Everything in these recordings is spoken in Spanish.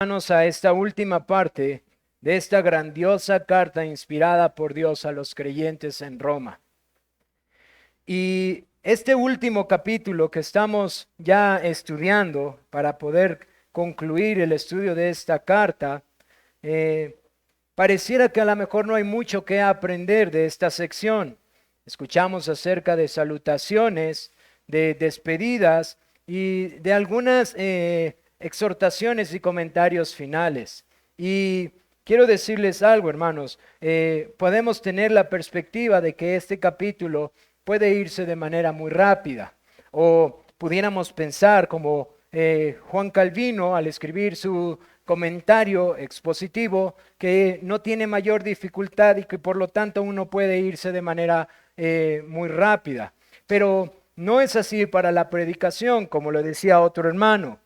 A esta última parte de esta grandiosa carta inspirada por Dios a los creyentes en Roma. Y este último capítulo que estamos ya estudiando para poder concluir el estudio de esta carta, pareciera que a lo mejor no hay mucho que aprender de esta sección. Escuchamos acerca de salutaciones, de despedidas y de algunas exhortaciones y comentarios finales. Y quiero decirles algo, hermanos, podemos tener la perspectiva de que este capítulo puede irse de manera muy rápida, o pudiéramos pensar como Juan Calvino al escribir su comentario expositivo, que no tiene mayor dificultad y que por lo tanto uno puede irse de manera muy rápida. Pero no es así para la predicación, como lo decía otro hermano.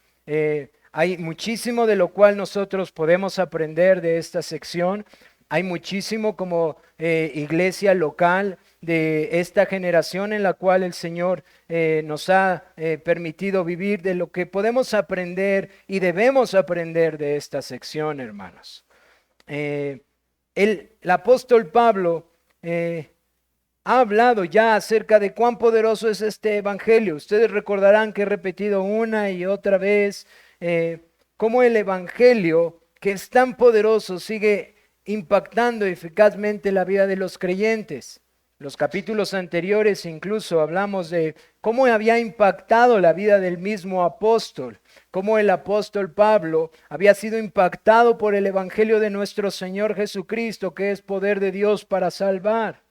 Hay muchísimo de lo cual nosotros podemos aprender de esta sección. Hay muchísimo como iglesia local de esta generación en la cual el Señor nos ha permitido vivir, de lo que podemos aprender y debemos aprender de esta sección, hermanos. El apóstol Pablo ha hablado ya acerca de cuán poderoso es este evangelio. Ustedes recordarán que he repetido una y otra vez cómo el evangelio, que es tan poderoso, sigue impactando eficazmente la vida de los creyentes. Los capítulos anteriores incluso hablamos de cómo había impactado la vida del mismo apóstol, cómo el apóstol Pablo había sido impactado por el evangelio de nuestro Señor Jesucristo, que es poder de Dios para salvar.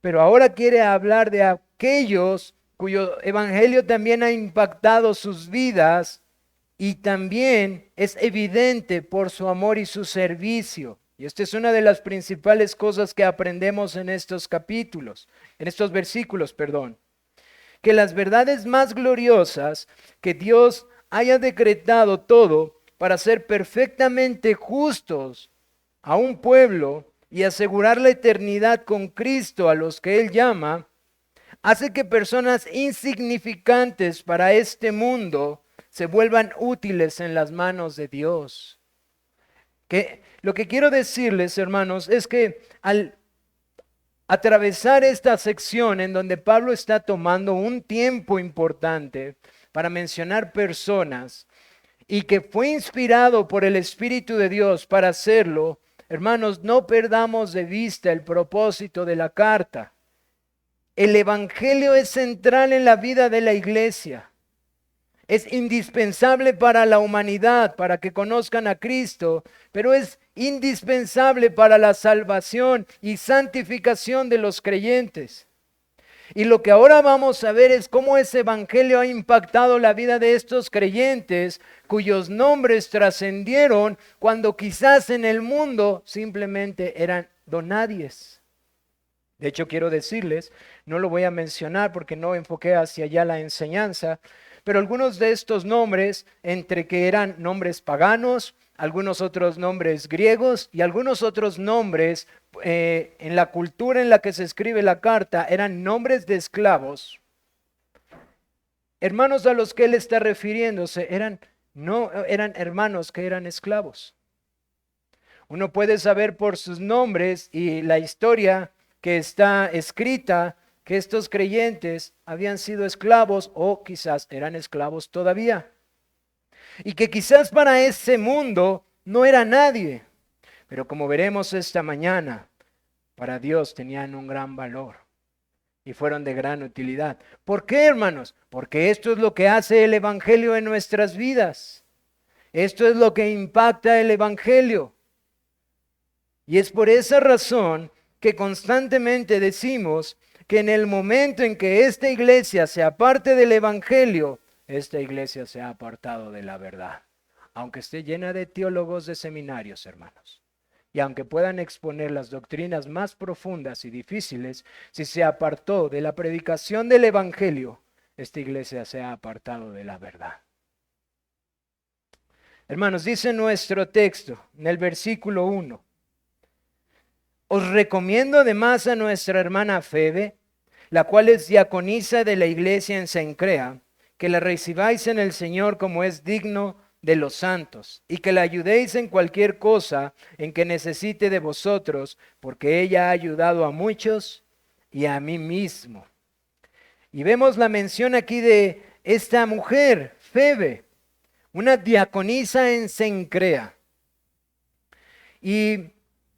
Pero ahora quiere hablar de aquellos cuyo evangelio también ha impactado sus vidas y también es evidente por su amor y su servicio. Y esta es una de las principales cosas que aprendemos en estos capítulos, en estos versículos, perdón. Que las verdades más gloriosas, que Dios haya decretado todo para ser perfectamente justos a un pueblo y asegurar la eternidad con Cristo a los que Él llama, hace que personas insignificantes para este mundo se vuelvan útiles en las manos de Dios. Que lo que quiero decirles, hermanos, es que al atravesar esta sección en donde Pablo está tomando un tiempo importante para mencionar personas y que fue inspirado por el Espíritu de Dios para hacerlo, hermanos, no perdamos de vista el propósito de la carta. El evangelio es central en la vida de la iglesia. Es indispensable para la humanidad, para que conozcan a Cristo, pero es indispensable para la salvación y santificación de los creyentes. Y lo que ahora vamos a ver es cómo ese evangelio ha impactado la vida de estos creyentes cuyos nombres trascendieron cuando quizás en el mundo simplemente eran donadies. De hecho, quiero decirles, no lo voy a mencionar porque no enfoqué hacia allá la enseñanza, pero algunos de estos nombres, entre que eran nombres paganos, algunos otros nombres griegos y algunos otros nombres en la cultura en la que se escribe la carta, eran nombres de esclavos. Hermanos a los que él está refiriéndose eran hermanos que eran esclavos. Uno puede saber por sus nombres y la historia que está escrita que estos creyentes habían sido esclavos o quizás eran esclavos todavía. Y que quizás para ese mundo no era nadie, pero como veremos esta mañana, para Dios tenían un gran valor y fueron de gran utilidad. ¿Por qué, hermanos? Porque esto es lo que hace el evangelio en nuestras vidas. Esto es lo que impacta el evangelio. Y es por esa razón que constantemente decimos que en el momento en que esta iglesia se aparte del evangelio, esta iglesia se ha apartado de la verdad. Aunque esté llena de teólogos de seminarios, hermanos. Y aunque puedan exponer las doctrinas más profundas y difíciles, si se apartó de la predicación del evangelio, esta iglesia se ha apartado de la verdad. Hermanos, dice nuestro texto en el versículo 1. Os recomiendo además a nuestra hermana Febe, la cual es diaconisa de la iglesia en Cencrea, que la recibáis en el Señor como es digno de los santos, y que la ayudéis en cualquier cosa en que necesite de vosotros, porque ella ha ayudado a muchos y a mí mismo. Y vemos la mención aquí de esta mujer, Febe, una diaconisa en Cencrea. Y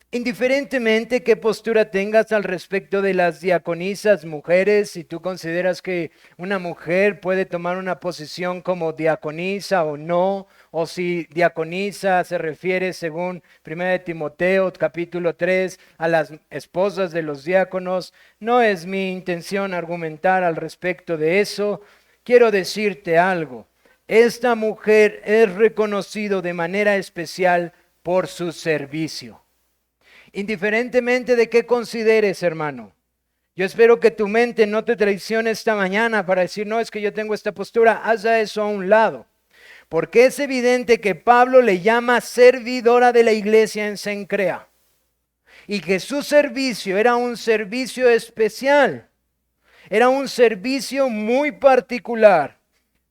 indiferentemente qué postura tengas al respecto de las diaconisas mujeres, si tú consideras que una mujer puede tomar una posición como diaconisa o no, o si diaconisa se refiere, según 1 Timoteo capítulo 3, a las esposas de los diáconos, no es mi intención argumentar al respecto de eso. Quiero decirte algo. Esta mujer es reconocido de manera especial por su servicio. Indiferentemente de qué consideres, hermano. Yo espero que tu mente no te traicione esta mañana para decir, no, es que yo tengo esta postura, haz eso a un lado. Porque es evidente que Pablo le llama servidora de la iglesia en Cencrea. Y que su servicio era un servicio especial. Era un servicio muy particular.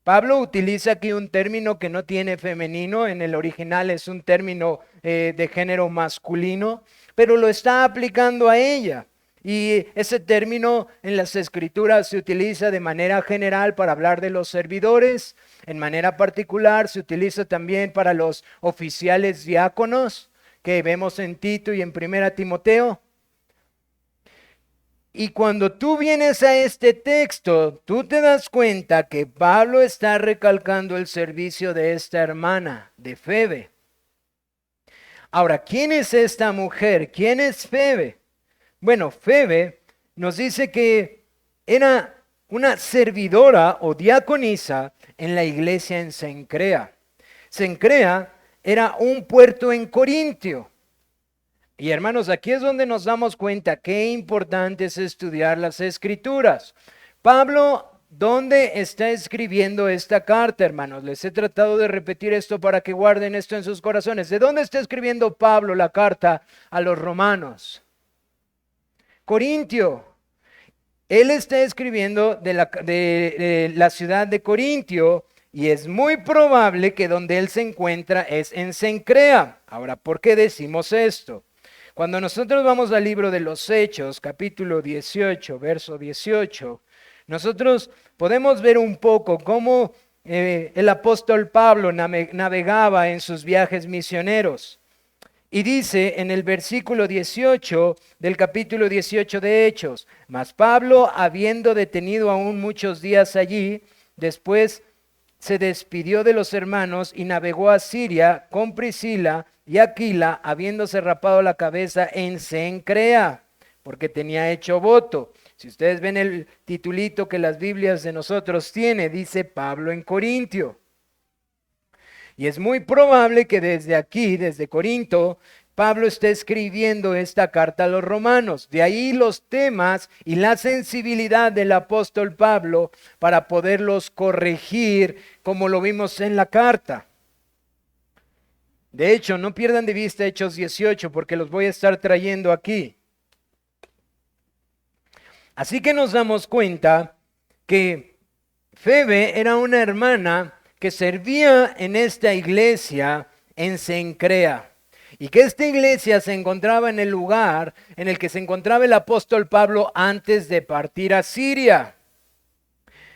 Pablo utiliza aquí un término que no tiene femenino, en el original es un término de género masculino, pero lo está aplicando a ella. Y ese término en las escrituras se utiliza de manera general para hablar de los servidores, en manera particular se utiliza también para los oficiales diáconos, que vemos en Tito y en 1 Timoteo. Y cuando tú vienes a este texto, tú te das cuenta que Pablo está recalcando el servicio de esta hermana, de Febe. Ahora, ¿quién es esta mujer? ¿Quién es Febe? Bueno, Febe nos dice que era una servidora o diaconisa en la iglesia en Cencrea. Cencrea era un puerto en Corintio. Y hermanos, aquí es donde nos damos cuenta qué importante es estudiar las escrituras. Pablo, ¿dónde está escribiendo esta carta, hermanos? Les he tratado de repetir esto para que guarden esto en sus corazones. ¿De dónde está escribiendo Pablo la carta a los romanos? Corintio. Él está escribiendo de la ciudad de Corintio y es muy probable que donde él se encuentra es en Cencrea. Ahora, ¿por qué decimos esto? Cuando nosotros vamos al libro de los Hechos, capítulo 18, verso 18, nosotros podemos ver un poco cómo el apóstol Pablo navegaba en sus viajes misioneros. Y dice en el versículo 18 del capítulo 18 de Hechos, mas Pablo, habiendo detenido aún muchos días allí, después se despidió de los hermanos y navegó a Siria con Priscila y Aquila, habiéndose rapado la cabeza en Cencrea, porque tenía hecho voto. Si ustedes ven el titulito que las Biblias de nosotros tiene, dice Pablo en Corintio. Y es muy probable que desde aquí, desde Corinto, Pablo esté escribiendo esta carta a los romanos. De ahí los temas y la sensibilidad del apóstol Pablo para poderlos corregir, como lo vimos en la carta. De hecho, no pierdan de vista Hechos 18 porque los voy a estar trayendo aquí. Así que nos damos cuenta que Febe era una hermana que servía en esta iglesia en Cencrea. Y que esta iglesia se encontraba en el lugar en el que se encontraba el apóstol Pablo antes de partir a Siria.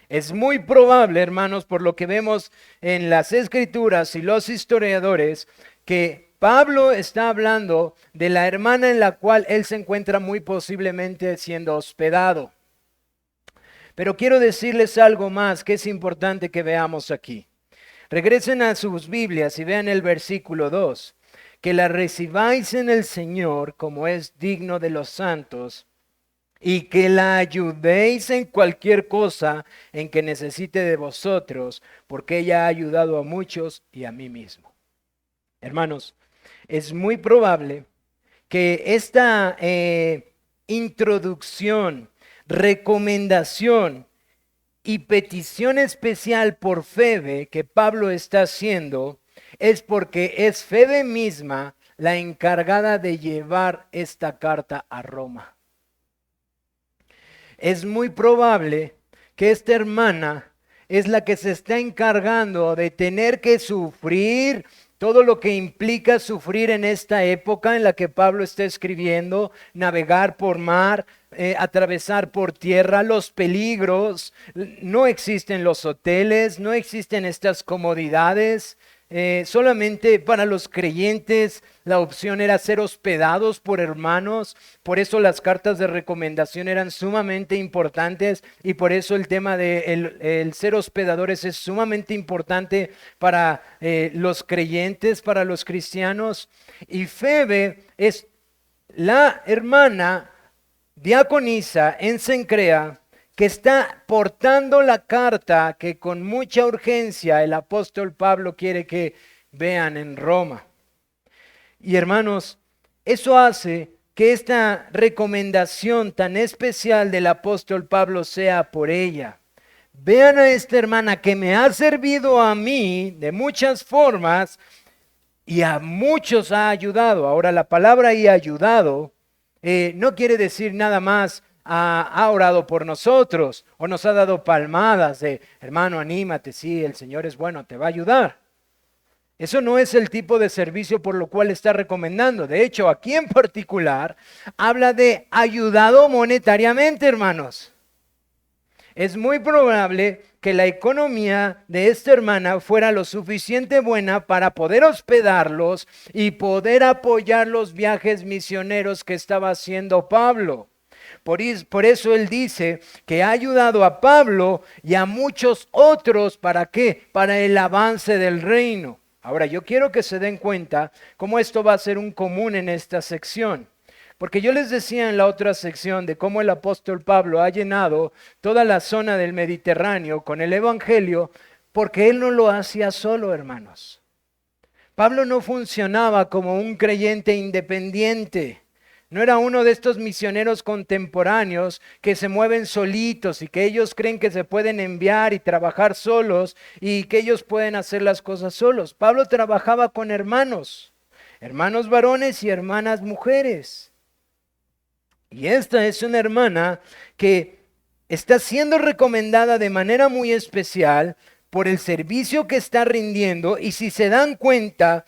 Es muy probable, hermanos, por lo que vemos en las escrituras y los historiadores, que Pablo está hablando de la hermana en la cual él se encuentra muy posiblemente siendo hospedado. Pero quiero decirles algo más que es importante que veamos aquí. Regresen a sus Biblias y vean el versículo 2. Que la recibáis en el Señor como es digno de los santos y que la ayudéis en cualquier cosa en que necesite de vosotros, porque ella ha ayudado a muchos y a mí mismo. Hermanos, es muy probable que esta introducción, recomendación y petición especial por Febe que Pablo está haciendo es porque es Febe misma la encargada de llevar esta carta a Roma. Es muy probable que esta hermana es la que se está encargando de tener que sufrir todo lo que implica sufrir en esta época en la que Pablo está escribiendo, navegar por mar, atravesar por tierra, los peligros. No existen los hoteles, no existen estas comodidades. Solamente para los creyentes la opción era ser hospedados por hermanos. Por eso las cartas de recomendación eran sumamente importantes y por eso el tema de el ser hospedadores es sumamente importante para los creyentes, para los cristianos. Y Febe es la hermana diaconisa en Cencrea que está portando la carta que con mucha urgencia el apóstol Pablo quiere que vean en Roma. Y hermanos, eso hace que esta recomendación tan especial del apóstol Pablo sea por ella. Vean a esta hermana que me ha servido a mí de muchas formas y a muchos ha ayudado. Ahora la palabra y ayudado no quiere decir nada más ha orado por nosotros o nos ha dado palmadas de hermano, anímate, sí, el Señor es bueno, te va a ayudar. Eso no es el tipo de servicio por lo cual está recomendando. De hecho, aquí en particular habla de ayudado monetariamente, hermanos. Es muy probable que la economía de esta hermana fuera lo suficiente buena para poder hospedarlos y poder apoyar los viajes misioneros que estaba haciendo Pablo. Por eso él dice que ha ayudado a Pablo y a muchos otros. ¿Para qué? Para el avance del reino. Ahora, yo quiero que se den cuenta cómo esto va a ser un común en esta sección. Porque yo les decía en la otra sección de cómo el apóstol Pablo ha llenado toda la zona del Mediterráneo con el Evangelio, porque él no lo hacía solo, hermanos. Pablo no funcionaba como un creyente independiente. No era uno de estos misioneros contemporáneos que se mueven solitos y que ellos creen que se pueden enviar y trabajar solos y que ellos pueden hacer las cosas solos. Pablo trabajaba con hermanos, hermanos varones y hermanas mujeres. Y esta es una hermana que está siendo recomendada de manera muy especial por el servicio que está rindiendo. Y si se dan cuenta,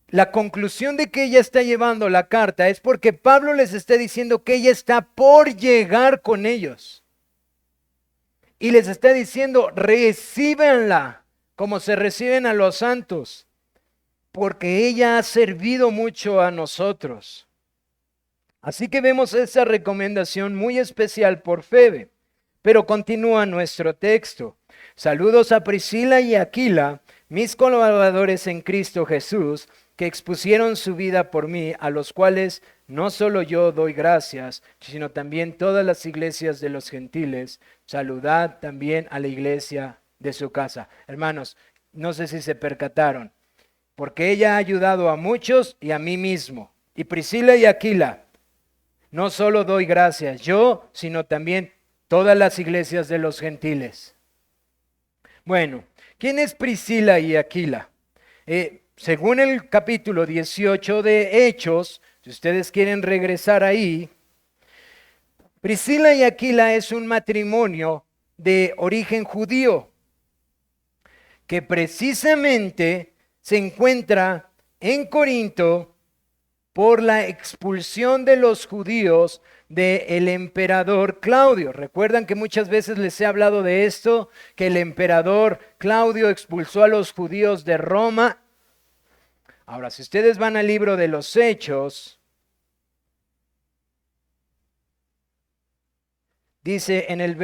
la conclusión de que ella está llevando la carta es porque Pablo les está diciendo que ella está por llegar con ellos. Y les está diciendo, recíbenla como se reciben a los santos, porque ella ha servido mucho a nosotros. Así que vemos esa recomendación muy especial por Febe. Pero continúa nuestro texto. Saludos a Priscila y Aquila, mis colaboradores en Cristo Jesús, que expusieron su vida por mí, a los cuales no solo yo doy gracias, sino también todas las iglesias de los gentiles. Saludad también a la iglesia de su casa. Hermanos, no sé si se percataron, porque ella ha ayudado a muchos y a mí mismo. Y Priscila y Aquila, no solo doy gracias yo, sino también todas las iglesias de los gentiles. Bueno, ¿quién es Priscila y Aquila? Según el capítulo 18 de Hechos, si ustedes quieren regresar ahí, Priscila y Aquila es un matrimonio de origen judío que precisamente se encuentra en Corinto por la expulsión de los judíos del emperador Claudio. Recuerdan que muchas veces les he hablado de esto, que el emperador Claudio expulsó a los judíos de Roma. Ahora, si ustedes van al libro de los Hechos, dice en el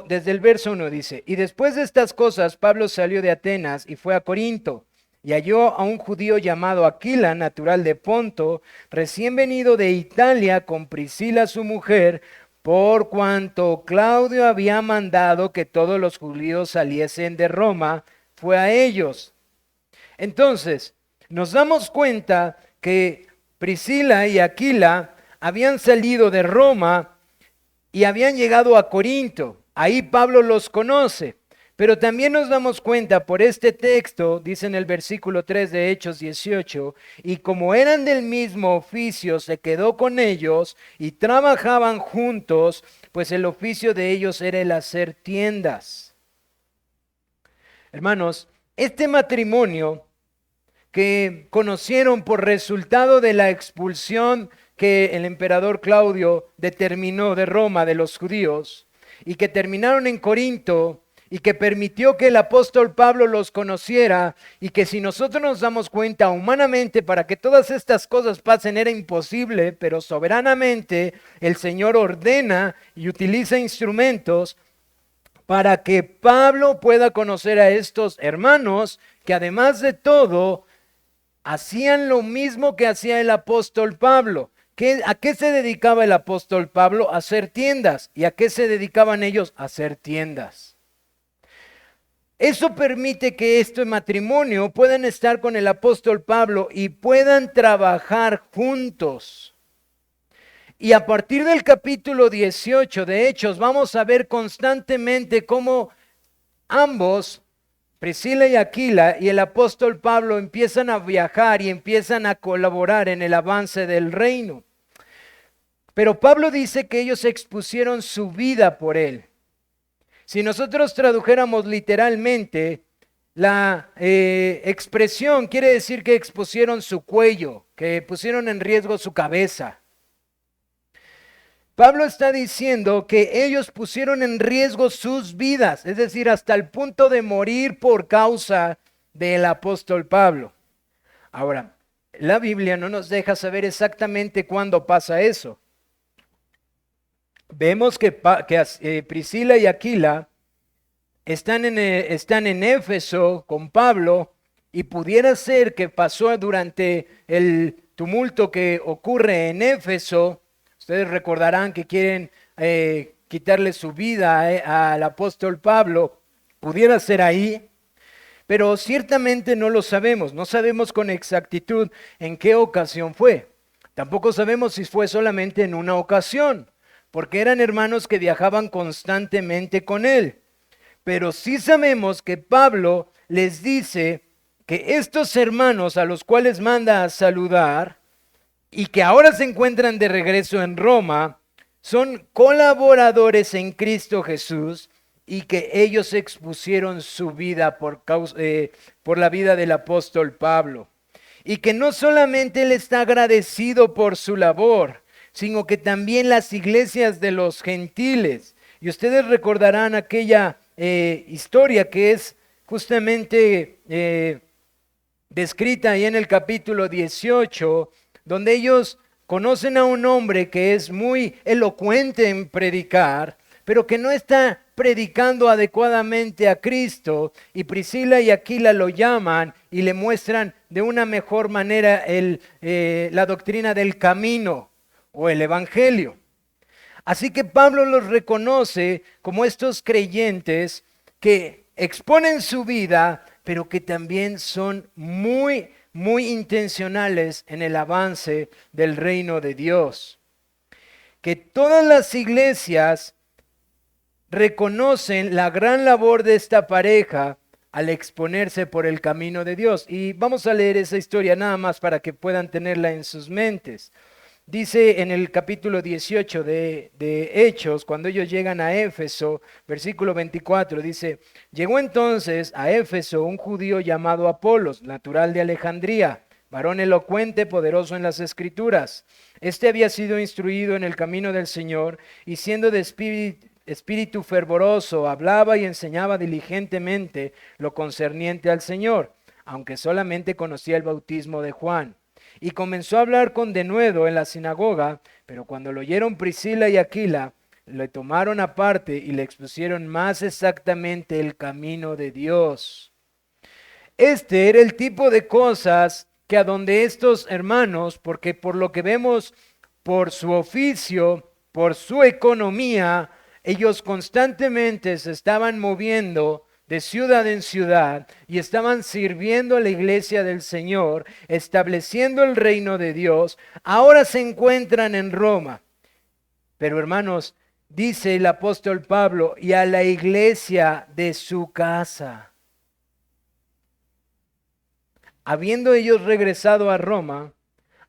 desde el verso 1 dice, y después de estas cosas Pablo salió de Atenas y fue a Corinto, y halló a un judío llamado Aquila, natural de Ponto, recién venido de Italia con Priscila su mujer, por cuanto Claudio había mandado que todos los judíos saliesen de Roma, fue a ellos. Entonces, nos damos cuenta que Priscila y Aquila habían salido de Roma y habían llegado a Corinto. Ahí Pablo los conoce. Pero también nos damos cuenta por este texto, dice en el versículo 3 de Hechos 18, y como eran del mismo oficio, se quedó con ellos y trabajaban juntos, pues el oficio de ellos era el hacer tiendas. Hermanos, este matrimonio que conocieron por resultado de la expulsión que el emperador Claudio determinó de Roma de los judíos y que terminaron en Corinto y que permitió que el apóstol Pablo los conociera y que si nosotros nos damos cuenta humanamente para que todas estas cosas pasen era imposible, pero soberanamente el Señor ordena y utiliza instrumentos para que Pablo pueda conocer a estos hermanos que además de todo hacían lo mismo que hacía el apóstol Pablo. ¿A qué se dedicaba el apóstol Pablo? A hacer tiendas. ¿Y a qué se dedicaban ellos? A hacer tiendas. Eso permite que este matrimonio puedan estar con el apóstol Pablo y puedan trabajar juntos. Y a partir del capítulo 18 de Hechos vamos a ver constantemente cómo ambos, Priscila y Aquila y el apóstol Pablo, empiezan a viajar y empiezan a colaborar en el avance del reino. Pero Pablo dice que ellos expusieron su vida por él. Si nosotros tradujéramos literalmente, la expresión quiere decir que expusieron su cuello, que pusieron en riesgo su cabeza. Pablo está diciendo que ellos pusieron en riesgo sus vidas, es decir, hasta el punto de morir por causa del apóstol Pablo. Ahora, la Biblia no nos deja saber exactamente cuándo pasa eso. Vemos que Priscila y Aquila están en Éfeso con Pablo y pudiera ser que pasó durante el tumulto que ocurre en Éfeso. Ustedes recordarán que quieren quitarle su vida al apóstol Pablo. Pudiera ser ahí, pero ciertamente no lo sabemos. No sabemos con exactitud en qué ocasión fue. Tampoco sabemos si fue solamente en una ocasión, porque eran hermanos que viajaban constantemente con él. Pero sí sabemos que Pablo les dice que estos hermanos a los cuales manda a saludar y que ahora se encuentran de regreso en Roma, son colaboradores en Cristo Jesús y que ellos expusieron su vida por la vida del apóstol Pablo. Y que no solamente él está agradecido por su labor, sino que también las iglesias de los gentiles. Y ustedes recordarán aquella historia que es justamente descrita ahí en el capítulo 18, donde ellos conocen a un hombre que es muy elocuente en predicar, pero que no está predicando adecuadamente a Cristo, y Priscila y Aquila lo llaman y le muestran de una mejor manera la doctrina del camino o el evangelio. Así que Pablo los reconoce como estos creyentes que exponen su vida, pero que también son muy intencionales en el avance del reino de Dios. Que todas las iglesias reconocen la gran labor de esta pareja al exponerse por el camino de Dios. Y vamos a leer esa historia nada más para que puedan tenerla en sus mentes. Dice en el capítulo 18 de Hechos, cuando ellos llegan a Éfeso, versículo 24, dice: llegó entonces a Éfeso un judío llamado Apolos, natural de Alejandría, varón elocuente, poderoso en las Escrituras. Este había sido instruido en el camino del Señor y siendo de espíritu fervoroso, hablaba y enseñaba diligentemente lo concerniente al Señor, aunque solamente conocía el bautismo de Juan. Y comenzó a hablar con denuedo en la sinagoga, pero cuando lo oyeron Priscila y Aquila, le tomaron aparte y le expusieron más exactamente el camino de Dios. Este era el tipo de cosas que a donde estos hermanos, porque por lo que vemos, por su oficio, por su economía, ellos constantemente se estaban moviendo de ciudad en ciudad y estaban sirviendo a la iglesia del Señor, estableciendo el reino de Dios. Ahora se encuentran en Roma. Pero hermanos, dice el apóstol Pablo, y a la iglesia de su casa. Habiendo ellos regresado a Roma,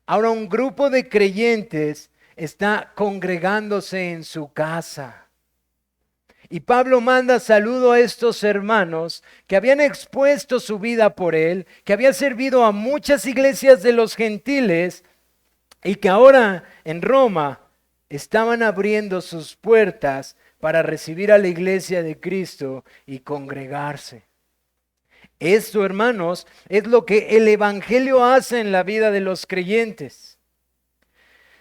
ahora un grupo de creyentes está congregándose en su casa. Y Pablo manda saludo a estos hermanos que habían expuesto su vida por él, que había servido a muchas iglesias de los gentiles y que ahora en Roma estaban abriendo sus puertas para recibir a la iglesia de Cristo y congregarse. Esto, hermanos, es lo que el Evangelio hace en la vida de los creyentes.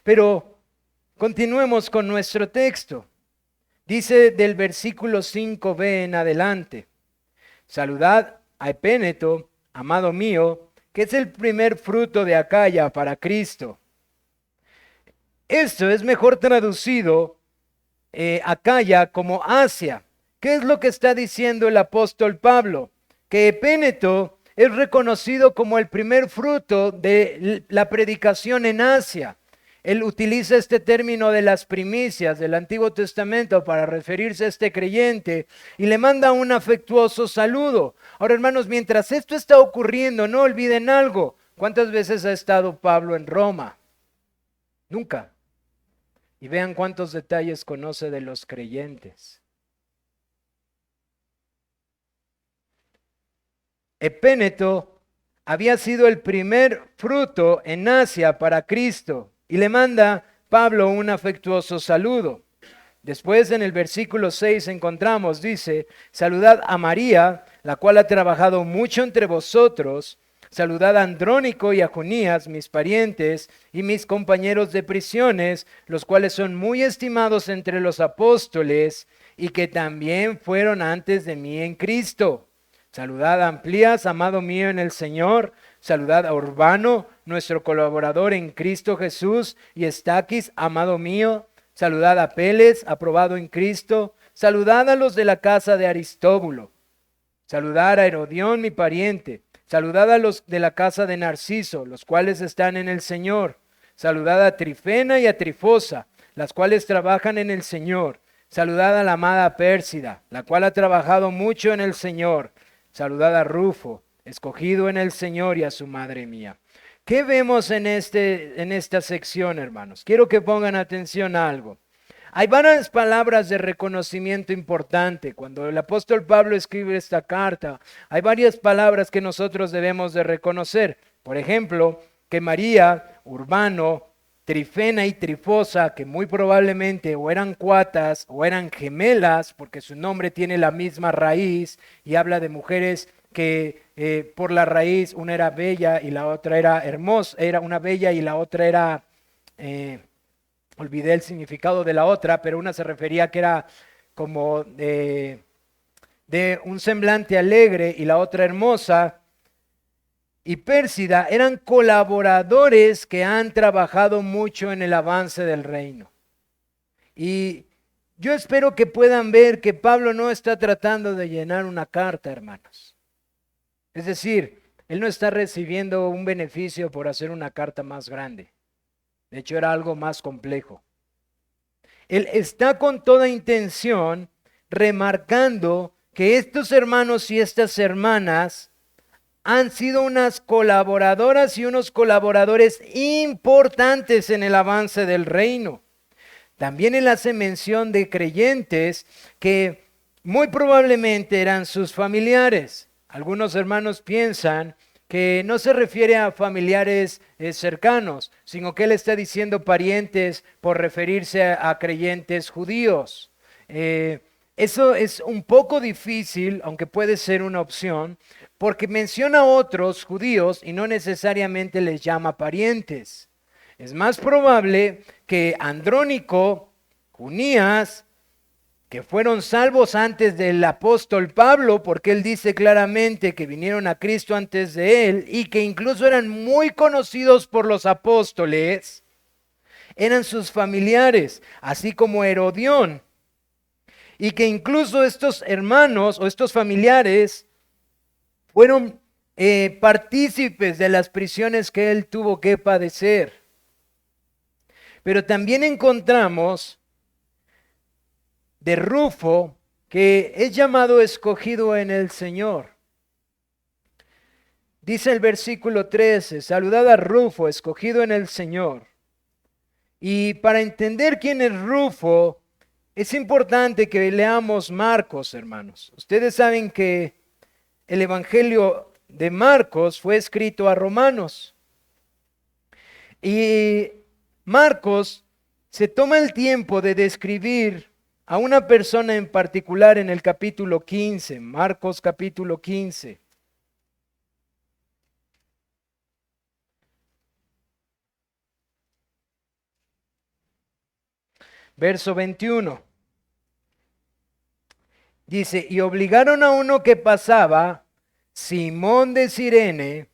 Pero continuemos con nuestro texto. Dice del versículo 5b en adelante: saludad a Epéneto, amado mío, que es el primer fruto de Acaya para Cristo. Esto es mejor traducido Acaya como Asia. ¿Qué es lo que está diciendo el apóstol Pablo? Que Epéneto es reconocido como el primer fruto de la predicación en Asia. Él utiliza este término de las primicias del Antiguo Testamento para referirse a este creyente y le manda un afectuoso saludo. Ahora, hermanos, mientras esto está ocurriendo, no olviden algo. ¿Cuántas veces ha estado Pablo en Roma? Nunca. Y vean cuántos detalles conoce de los creyentes. Epéneto había sido el primer fruto en Asia para Cristo y le manda Pablo un afectuoso saludo. Después en el versículo 6 encontramos, dice, saludad a María, la cual ha trabajado mucho entre vosotros. Saludad a Andrónico y a Junías, mis parientes y mis compañeros de prisiones, los cuales son muy estimados entre los apóstoles y que también fueron antes de mí en Cristo. Saludad a Amplías, amado mío en el Señor. Saludad a Urbano, nuestro colaborador en Cristo Jesús, y Estaquis, amado mío. Saludad a Peles, aprobado en Cristo. Saludad a los de la casa de Aristóbulo. Saludad a Herodión, mi pariente. Saludad a los de la casa de Narciso, los cuales están en el Señor. Saludad a Trifena y a Trifosa, las cuales trabajan en el Señor. Saludad a la amada Pérsida, la cual ha trabajado mucho en el Señor. Saludad a Rufo, escogido en el Señor, y a su madre mía. ¿Qué vemos en esta sección, hermanos? Quiero que pongan atención a algo. Hay varias palabras de reconocimiento importante. Cuando el apóstol Pablo escribe esta carta, hay varias palabras que nosotros debemos de reconocer. Por ejemplo, que María, Urbano, Trifena y Trifosa, que muy probablemente o eran cuatas o eran gemelas, porque su nombre tiene la misma raíz y habla de mujeres que por la raíz una era bella y la otra era hermosa, era una bella y la otra era, olvidé el significado de la otra, pero una se refería que era como de un semblante alegre y la otra hermosa. Y Pérsida eran colaboradores que han trabajado mucho en el avance del reino. Y yo espero que puedan ver que Pablo no está tratando de llenar una carta, hermanos. Es decir, él no está recibiendo un beneficio por hacer una carta más grande. De hecho, era algo más complejo. Él está con toda intención remarcando que estos hermanos y estas hermanas han sido unas colaboradoras y unos colaboradores importantes en el avance del reino. También él hace mención de creyentes que muy probablemente eran sus familiares. Algunos hermanos piensan que no se refiere a familiares cercanos, sino que él está diciendo parientes por referirse a creyentes judíos. Eso es un poco difícil, aunque puede ser una opción, porque menciona a otros judíos y no necesariamente les llama parientes. Es más probable que Andrónico, Junías, que fueron salvos antes del apóstol Pablo, porque él dice claramente que vinieron a Cristo antes de él y que incluso eran muy conocidos por los apóstoles, eran sus familiares, así como Herodión, y que incluso estos hermanos o estos familiares fueron partícipes de las prisiones que él tuvo que padecer. Pero también encontramos de Rufo, que es llamado escogido en el Señor. Dice el versículo 13, saludad a Rufo, escogido en el Señor. Y para entender quién es Rufo, es importante que leamos Marcos, hermanos. Ustedes saben que el Evangelio de Marcos fue escrito a romanos. Y Marcos se toma el tiempo de describir a una persona en particular en el capítulo 15, Marcos capítulo 15. Verso 21. Dice, y obligaron a uno que pasaba, Simón de Cirene,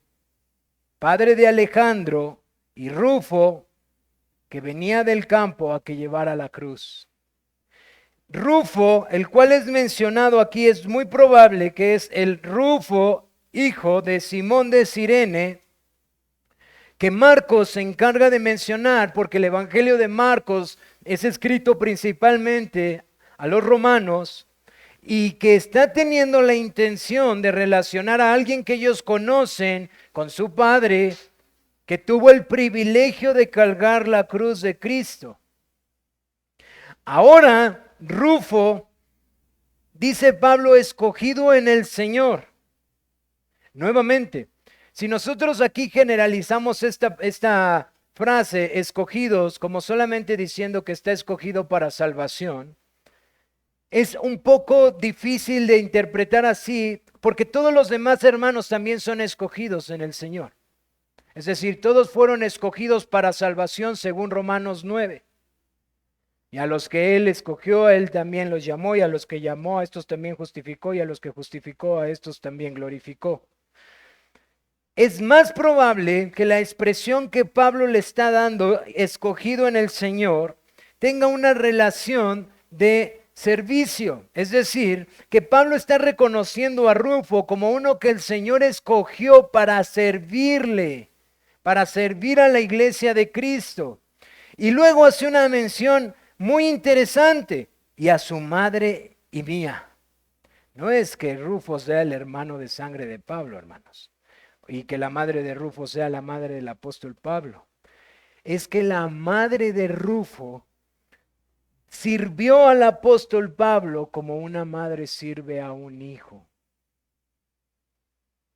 padre de Alejandro, y Rufo, que venía del campo, a que llevara la cruz. Rufo, el cual es mencionado aquí, es muy probable que es el Rufo, hijo de Simón de Cirene, que Marcos se encarga de mencionar, porque el Evangelio de Marcos es escrito principalmente a los romanos, y que está teniendo la intención de relacionar a alguien que ellos conocen con su padre, que tuvo el privilegio de cargar la cruz de Cristo. Ahora, Rufo, dice Pablo, escogido en el Señor. Nuevamente, si nosotros aquí generalizamos esta frase, escogidos, como solamente diciendo que está escogido para salvación, es un poco difícil de interpretar así, porque todos los demás hermanos también son escogidos en el Señor. Es decir, todos fueron escogidos para salvación según Romanos 9. Y a los que Él escogió, Él también los llamó, y a los que llamó, a estos también justificó, y a los que justificó, a estos también glorificó. Es más probable que la expresión que Pablo le está dando, escogido en el Señor, tenga una relación de servicio. Es decir, que Pablo está reconociendo a Rufo como uno que el Señor escogió para servirle, para servir a la iglesia de Cristo. Y luego hace una mención muy interesante, y a su madre y mía. No es que Rufo sea el hermano de sangre de Pablo, hermanos, y que la madre de Rufo sea la madre del apóstol Pablo. Es que la madre de Rufo sirvió al apóstol Pablo como una madre sirve a un hijo.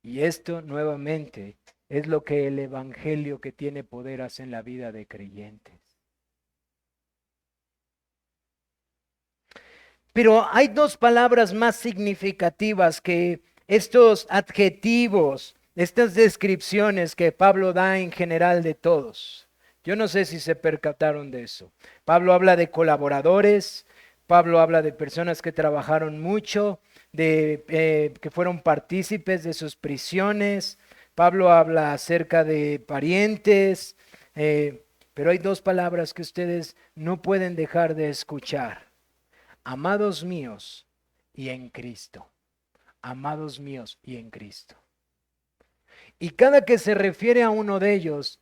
Y esto nuevamente es lo que el evangelio que tiene poder hace en la vida de creyentes. Pero hay dos palabras más significativas que estos adjetivos, estas descripciones que Pablo da en general de todos. Yo no sé si se percataron de eso. Pablo habla de colaboradores, Pablo habla de personas que trabajaron mucho, de que fueron partícipes de sus prisiones. Pablo habla acerca de parientes, pero hay dos palabras que ustedes no pueden dejar de escuchar. Amados míos y en Cristo. Amados míos y en Cristo. Y cada que se refiere a uno de ellos,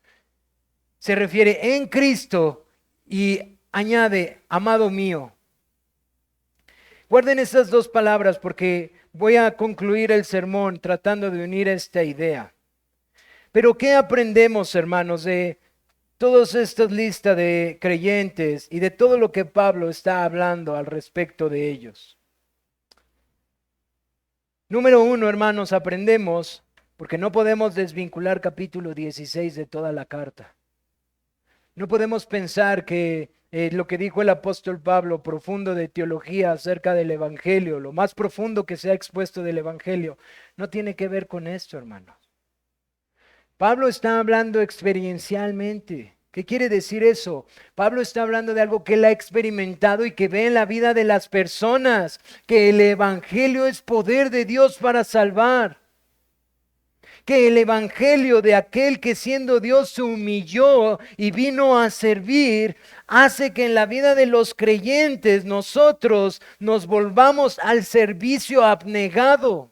se refiere en Cristo y añade, amado mío. Guarden esas dos palabras porque voy a concluir el sermón tratando de unir esta idea. Pero ¿qué aprendemos, hermanos, de todas estas listas de creyentes y de todo lo que Pablo está hablando al respecto de ellos? Número uno, hermanos, aprendemos, porque no podemos desvincular capítulo 16 de toda la carta. No podemos pensar que lo que dijo el apóstol Pablo, profundo de teología acerca del Evangelio, lo más profundo que se ha expuesto del Evangelio, no tiene que ver con esto, hermanos. Pablo está hablando experiencialmente. ¿Qué quiere decir eso? Pablo está hablando de algo que él ha experimentado y que ve en la vida de las personas, que el Evangelio es poder de Dios para salvar. Que el Evangelio de aquel que siendo Dios se humilló y vino a servir, hace que en la vida de los creyentes nosotros nos volvamos al servicio abnegado.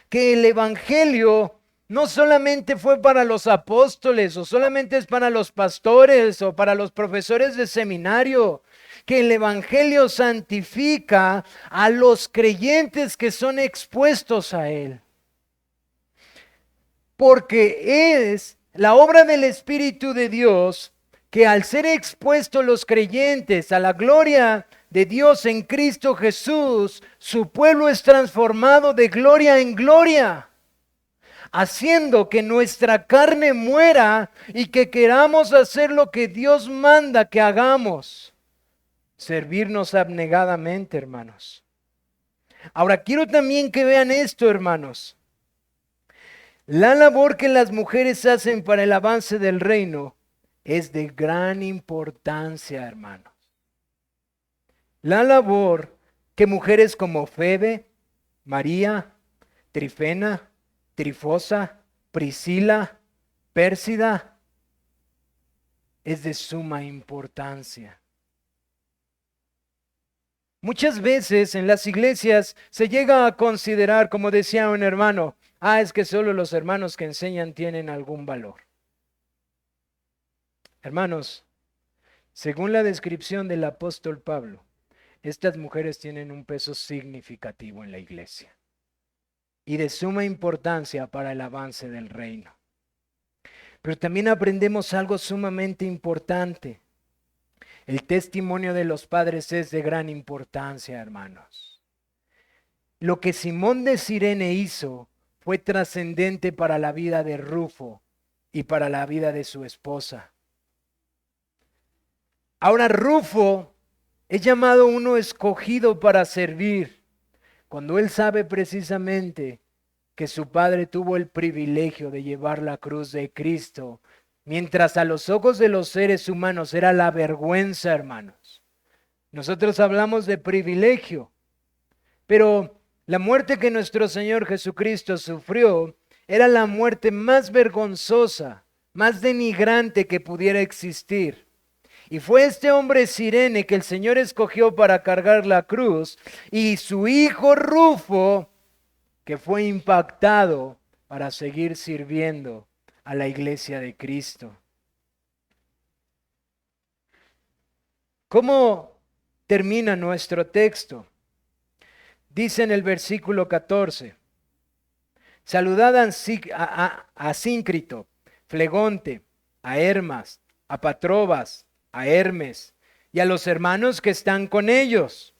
Que el Evangelio no solamente fue para los apóstoles o solamente es para los pastores o para los profesores de seminario, que el Evangelio santifica a los creyentes que son expuestos a él. Porque es la obra del Espíritu de Dios que al ser expuestos los creyentes a la gloria de Dios en Cristo Jesús, su pueblo es transformado de gloria en gloria, haciendo que nuestra carne muera y que queramos hacer lo que Dios manda que hagamos, servirnos abnegadamente, hermanos. Ahora, quiero también que vean esto, hermanos. La labor que las mujeres hacen para el avance del reino es de gran importancia, hermanos. La labor que mujeres como Febe, María, Trifena, Trifosa, Priscila, Pérsida, es de suma importancia. Muchas veces en las iglesias se llega a considerar, como decía un hermano, es que solo los hermanos que enseñan tienen algún valor. Hermanos, según la descripción del apóstol Pablo, estas mujeres tienen un peso significativo en la iglesia y de suma importancia para el avance del reino. Pero también aprendemos algo sumamente importante. El testimonio de los padres es de gran importancia, hermanos. Lo que Simón de Cirene hizo fue trascendente para la vida de Rufo y para la vida de su esposa. Ahora Rufo es llamado uno escogido para servir, cuando él sabe precisamente que su padre tuvo el privilegio de llevar la cruz de Cristo, mientras a los ojos de los seres humanos era la vergüenza, hermanos. Nosotros hablamos de privilegio, pero la muerte que nuestro Señor Jesucristo sufrió era la muerte más vergonzosa, más denigrante que pudiera existir. Y fue este hombre Cirene que el Señor escogió para cargar la cruz, y su hijo Rufo, que fue impactado para seguir sirviendo a la iglesia de Cristo. ¿Cómo termina nuestro texto? Dice en el versículo 14, saludad a Síncrito, Flegonte, a Hermas, a Patrobas, a Hermes y a los hermanos que están con ellos.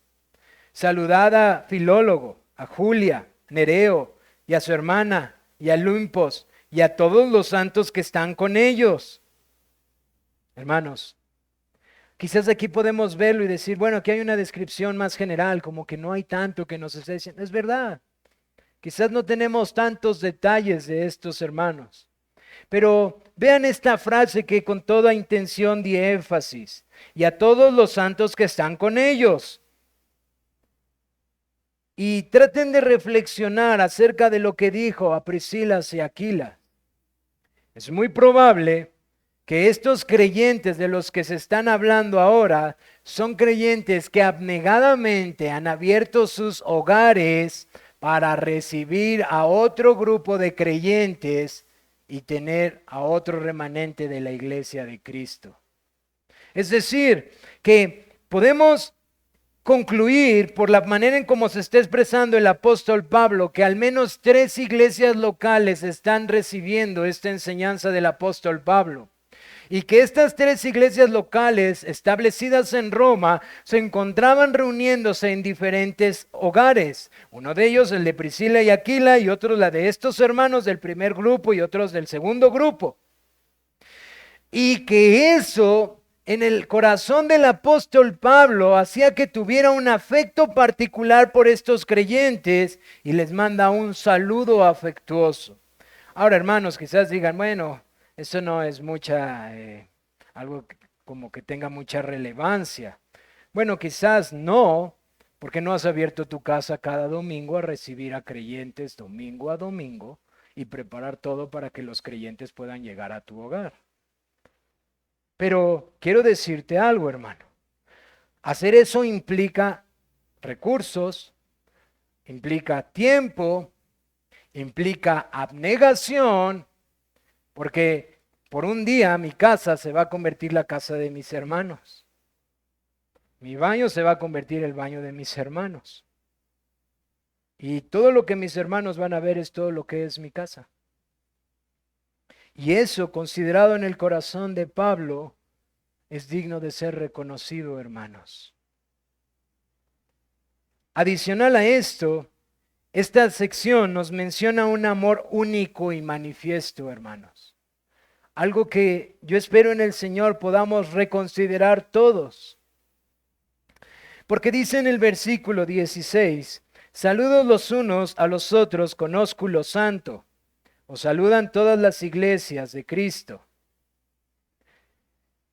Saludad a Filólogo, a Julia, Nereo y a su hermana y a Limpos y a todos los santos que están con ellos. Hermanos, quizás aquí podemos verlo y decir, bueno, aquí hay una descripción más general, como que no hay tanto que nos esté diciendo. Es verdad, quizás no tenemos tantos detalles de estos hermanos. Pero vean esta frase que con toda intención di énfasis. Y a todos los santos que están con ellos. Y traten de reflexionar acerca de lo que dijo a Priscila y Aquila. Es muy probable que estos creyentes de los que se están hablando ahora son creyentes que abnegadamente han abierto sus hogares para recibir a otro grupo de creyentes y tener a otro remanente de la iglesia de Cristo. Es decir, que podemos concluir por la manera en cómo se está expresando el apóstol Pablo que al menos 3 iglesias locales están recibiendo esta enseñanza del apóstol Pablo. Y que estas 3 iglesias locales establecidas en Roma se encontraban reuniéndose en diferentes hogares. Uno de ellos el de Priscila y Aquila y otro la de estos hermanos del primer grupo y otros del segundo grupo. Y que eso en el corazón del apóstol Pablo hacía que tuviera un afecto particular por estos creyentes y les manda un saludo afectuoso. Ahora, hermanos, quizás digan, bueno, eso no es algo como que tenga mucha relevancia. Bueno, quizás no, porque no has abierto tu casa cada domingo a recibir a creyentes domingo a domingo y preparar todo para que los creyentes puedan llegar a tu hogar. Pero quiero decirte algo, hermano. Hacer eso implica recursos, implica tiempo, implica abnegación, porque por un día mi casa se va a convertir en la casa de mis hermanos. Mi baño se va a convertir en el baño de mis hermanos. Y todo lo que mis hermanos van a ver es todo lo que es mi casa. Y eso, considerado en el corazón de Pablo, es digno de ser reconocido, hermanos. Adicional a esto, esta sección nos menciona un amor único y manifiesto, hermanos. Algo que yo espero en el Señor podamos reconsiderar todos. Porque dice en el versículo 16, saludos los unos a los otros con ósculo santo. Os saludan todas las iglesias de Cristo.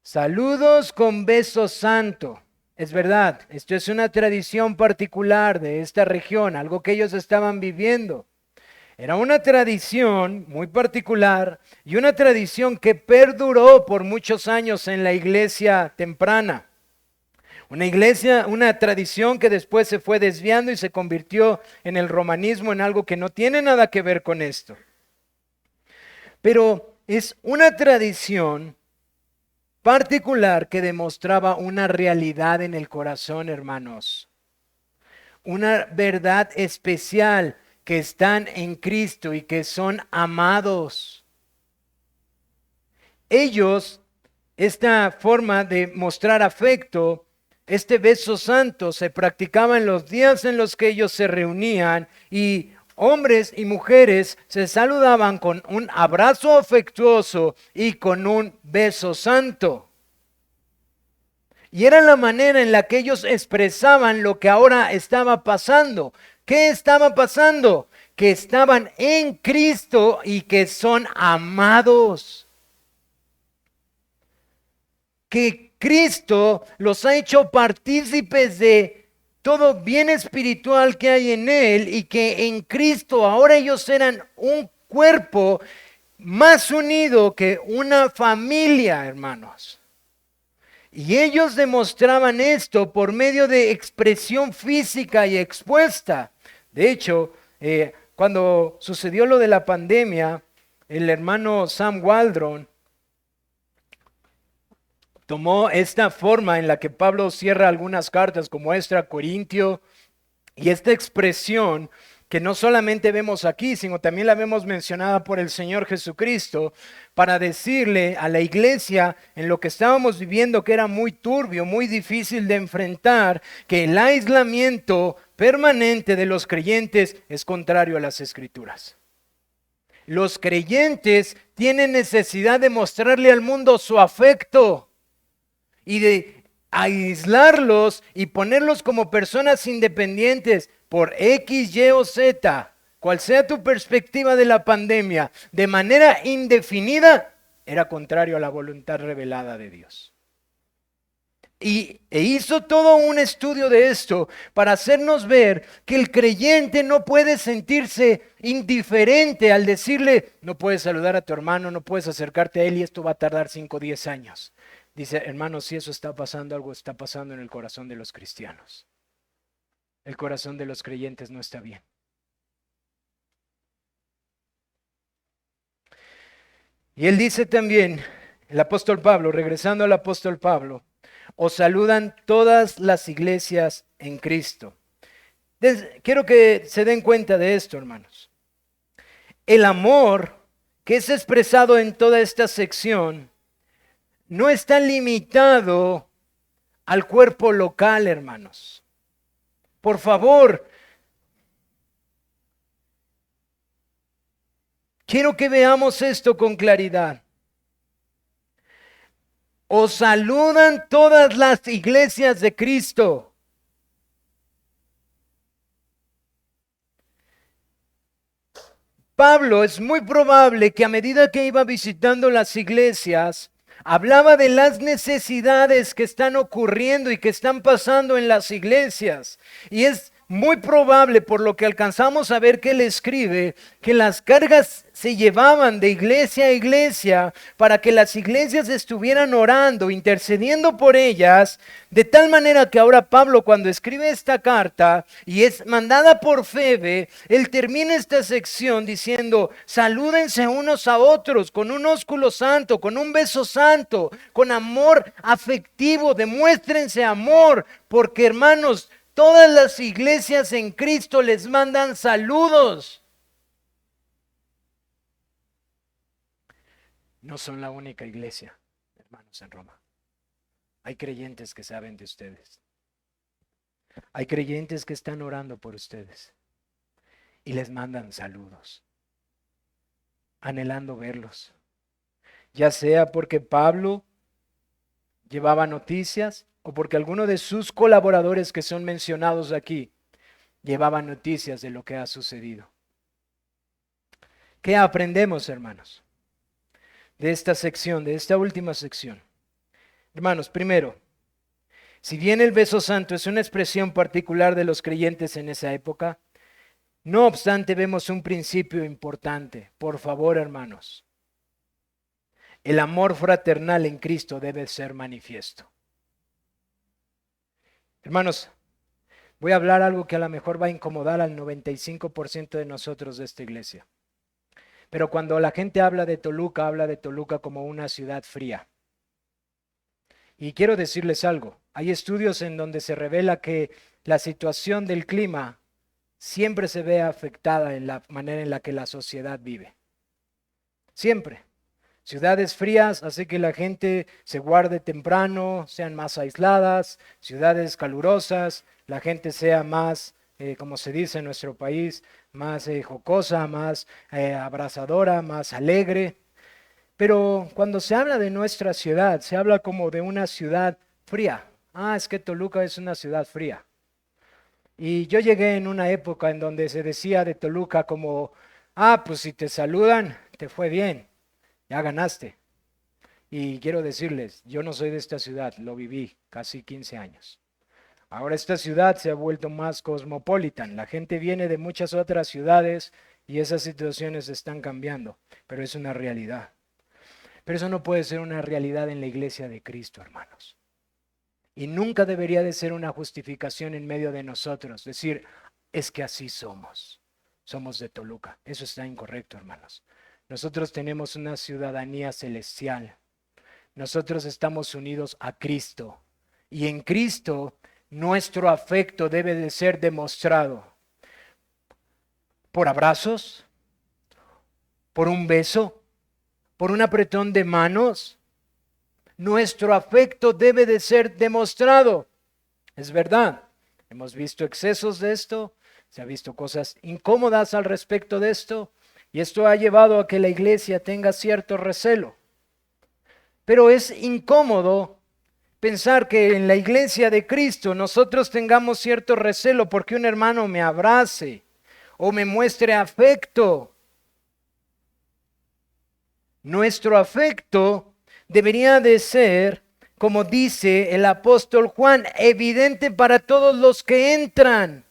Saludos con beso santo. Es verdad, esto es una tradición particular de esta región, algo que ellos estaban viviendo. Era una tradición muy particular y una tradición que perduró por muchos años en la iglesia temprana. Una tradición que después se fue desviando y se convirtió en el romanismo, en algo que no tiene nada que ver con esto. Pero es una tradición particular que demostraba una realidad en el corazón, hermanos. Una verdad especial, que están en Cristo y que son amados. Ellos, esta forma de mostrar afecto, este beso santo se practicaba en los días en los que ellos se reunían y hombres y mujeres se saludaban con un abrazo afectuoso y con un beso santo. Y era la manera en la que ellos expresaban lo que ahora estaba pasando. ¿Qué estaba pasando? Que estaban en Cristo y que son amados. Que Cristo los ha hecho partícipes de todo bien espiritual que hay en Él y que en Cristo ahora ellos eran un cuerpo más unido que una familia, hermanos. Y ellos demostraban esto por medio de expresión física y expuesta. De hecho, cuando sucedió lo de la pandemia, el hermano Sam Waldron tomó esta forma en la que Pablo cierra algunas cartas como esta a Corintio y esta expresión que no solamente vemos aquí, sino también la vemos mencionada por el Señor Jesucristo para decirle a la iglesia en lo que estábamos viviendo que era muy turbio, muy difícil de enfrentar, que el aislamiento permanente de los creyentes es contrario a las Escrituras. Los creyentes tienen necesidad de mostrarle al mundo su afecto y de aislarlos y ponerlos como personas independientes por X, Y o Z, cual sea tu perspectiva de la pandemia, de manera indefinida, era contrario a la voluntad revelada de Dios. E hizo todo un estudio de esto para hacernos ver que el creyente no puede sentirse indiferente al decirle, no puedes saludar a tu hermano, no puedes acercarte a él y esto va a tardar 5 o 10 años. Dice, hermanos, si eso está pasando, algo está pasando en el corazón de los cristianos. El corazón de los creyentes no está bien. Y él dice también, el apóstol Pablo, regresando al apóstol Pablo, os saludan todas las iglesias en Cristo. Quiero que se den cuenta de esto, hermanos. El amor que es expresado en toda esta sección no está limitado al cuerpo local, hermanos. Por favor, quiero que veamos esto con claridad. Os saludan todas las iglesias de Cristo. Pablo es muy probable que a medida que iba visitando las iglesias, hablaba de las necesidades que están ocurriendo y que están pasando en las iglesias. Y es muy probable, por lo que alcanzamos a ver que él escribe, que las cargas se llevaban de iglesia a iglesia para que las iglesias estuvieran orando, intercediendo por ellas, de tal manera que ahora Pablo, cuando escribe esta carta y es mandada por Febe, él termina esta sección diciendo: salúdense unos a otros con un ósculo santo, con un beso santo, con amor afectivo, demuéstrense amor, porque hermanos, todas las iglesias en Cristo les mandan saludos. No son la única iglesia, hermanos, en Roma. Hay creyentes que saben de ustedes. Hay creyentes que están orando por ustedes y les mandan saludos, anhelando verlos. Ya sea porque Pablo llevaba noticias o porque alguno de sus colaboradores que son mencionados aquí llevaba noticias de lo que ha sucedido. ¿Qué aprendemos, hermanos, de esta sección, de esta última sección? Hermanos, primero, si bien el beso santo es una expresión particular de los creyentes en esa época, no obstante vemos un principio importante. Por favor, hermanos, el amor fraternal en Cristo debe ser manifiesto. Hermanos, voy a hablar algo que a lo mejor va a incomodar al 95% de nosotros de esta iglesia. Pero cuando la gente habla de Toluca como una ciudad fría. Y quiero decirles algo, hay estudios en donde se revela que la situación del clima siempre se ve afectada en la manera en la que la sociedad vive. Siempre. Ciudades frías, así que la gente se guarde temprano, sean más aisladas. Ciudades calurosas, la gente sea más, como se dice en nuestro país, más jocosa, más abrazadora, más alegre. Pero cuando se habla de nuestra ciudad, se habla como de una ciudad fría. Es que Toluca es una ciudad fría. Y yo llegué en una época en donde se decía de Toluca como: pues si te saludan, te fue bien, ya ganaste. Y quiero decirles, yo no soy de esta ciudad, lo viví casi 15 años. Ahora esta ciudad se ha vuelto más cosmopolitan, la gente viene de muchas otras ciudades y esas situaciones están cambiando, pero es una realidad. Pero eso no puede ser una realidad en la iglesia de Cristo, hermanos. Y nunca debería de ser una justificación en medio de nosotros, decir: es que así somos de Toluca. Eso está incorrecto, hermanos. Nosotros tenemos una ciudadanía celestial. Nosotros estamos unidos a Cristo. Y en Cristo nuestro afecto debe de ser demostrado por abrazos, por un beso, por un apretón de manos. Nuestro afecto debe de ser demostrado. Es verdad, hemos visto excesos de esto, se ha visto cosas incómodas al respecto de esto, y esto ha llevado a que la iglesia tenga cierto recelo. Pero es incómodo pensar que en la iglesia de Cristo nosotros tengamos cierto recelo porque un hermano me abrace o me muestre afecto. Nuestro afecto debería de ser, como dice el apóstol Juan, evidente para todos los que entran,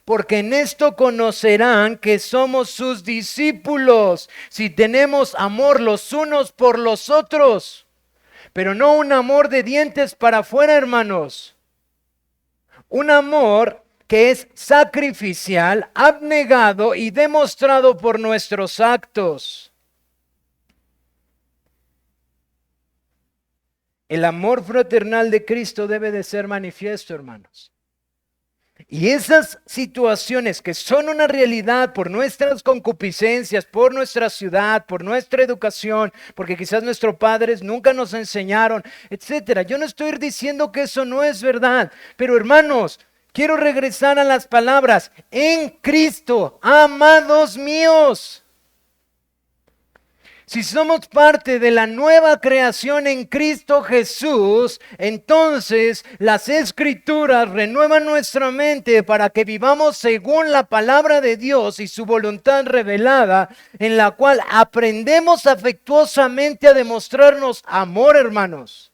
porque en esto conocerán que somos sus discípulos, si tenemos amor los unos por los otros, pero no un amor de dientes para afuera, hermanos, un amor que es sacrificial, abnegado y demostrado por nuestros actos. El amor fraternal de Cristo debe de ser manifiesto, hermanos. Y esas situaciones que son una realidad por nuestras concupiscencias, por nuestra ciudad, por nuestra educación, porque quizás nuestros padres nunca nos enseñaron, etcétera. Yo no estoy diciendo que eso no es verdad, pero hermanos, quiero regresar a las palabras: en Cristo, amados míos. Si somos parte de la nueva creación en Cristo Jesús, entonces las Escrituras renuevan nuestra mente para que vivamos según la palabra de Dios y su voluntad revelada, en la cual aprendemos afectuosamente a demostrarnos amor, hermanos.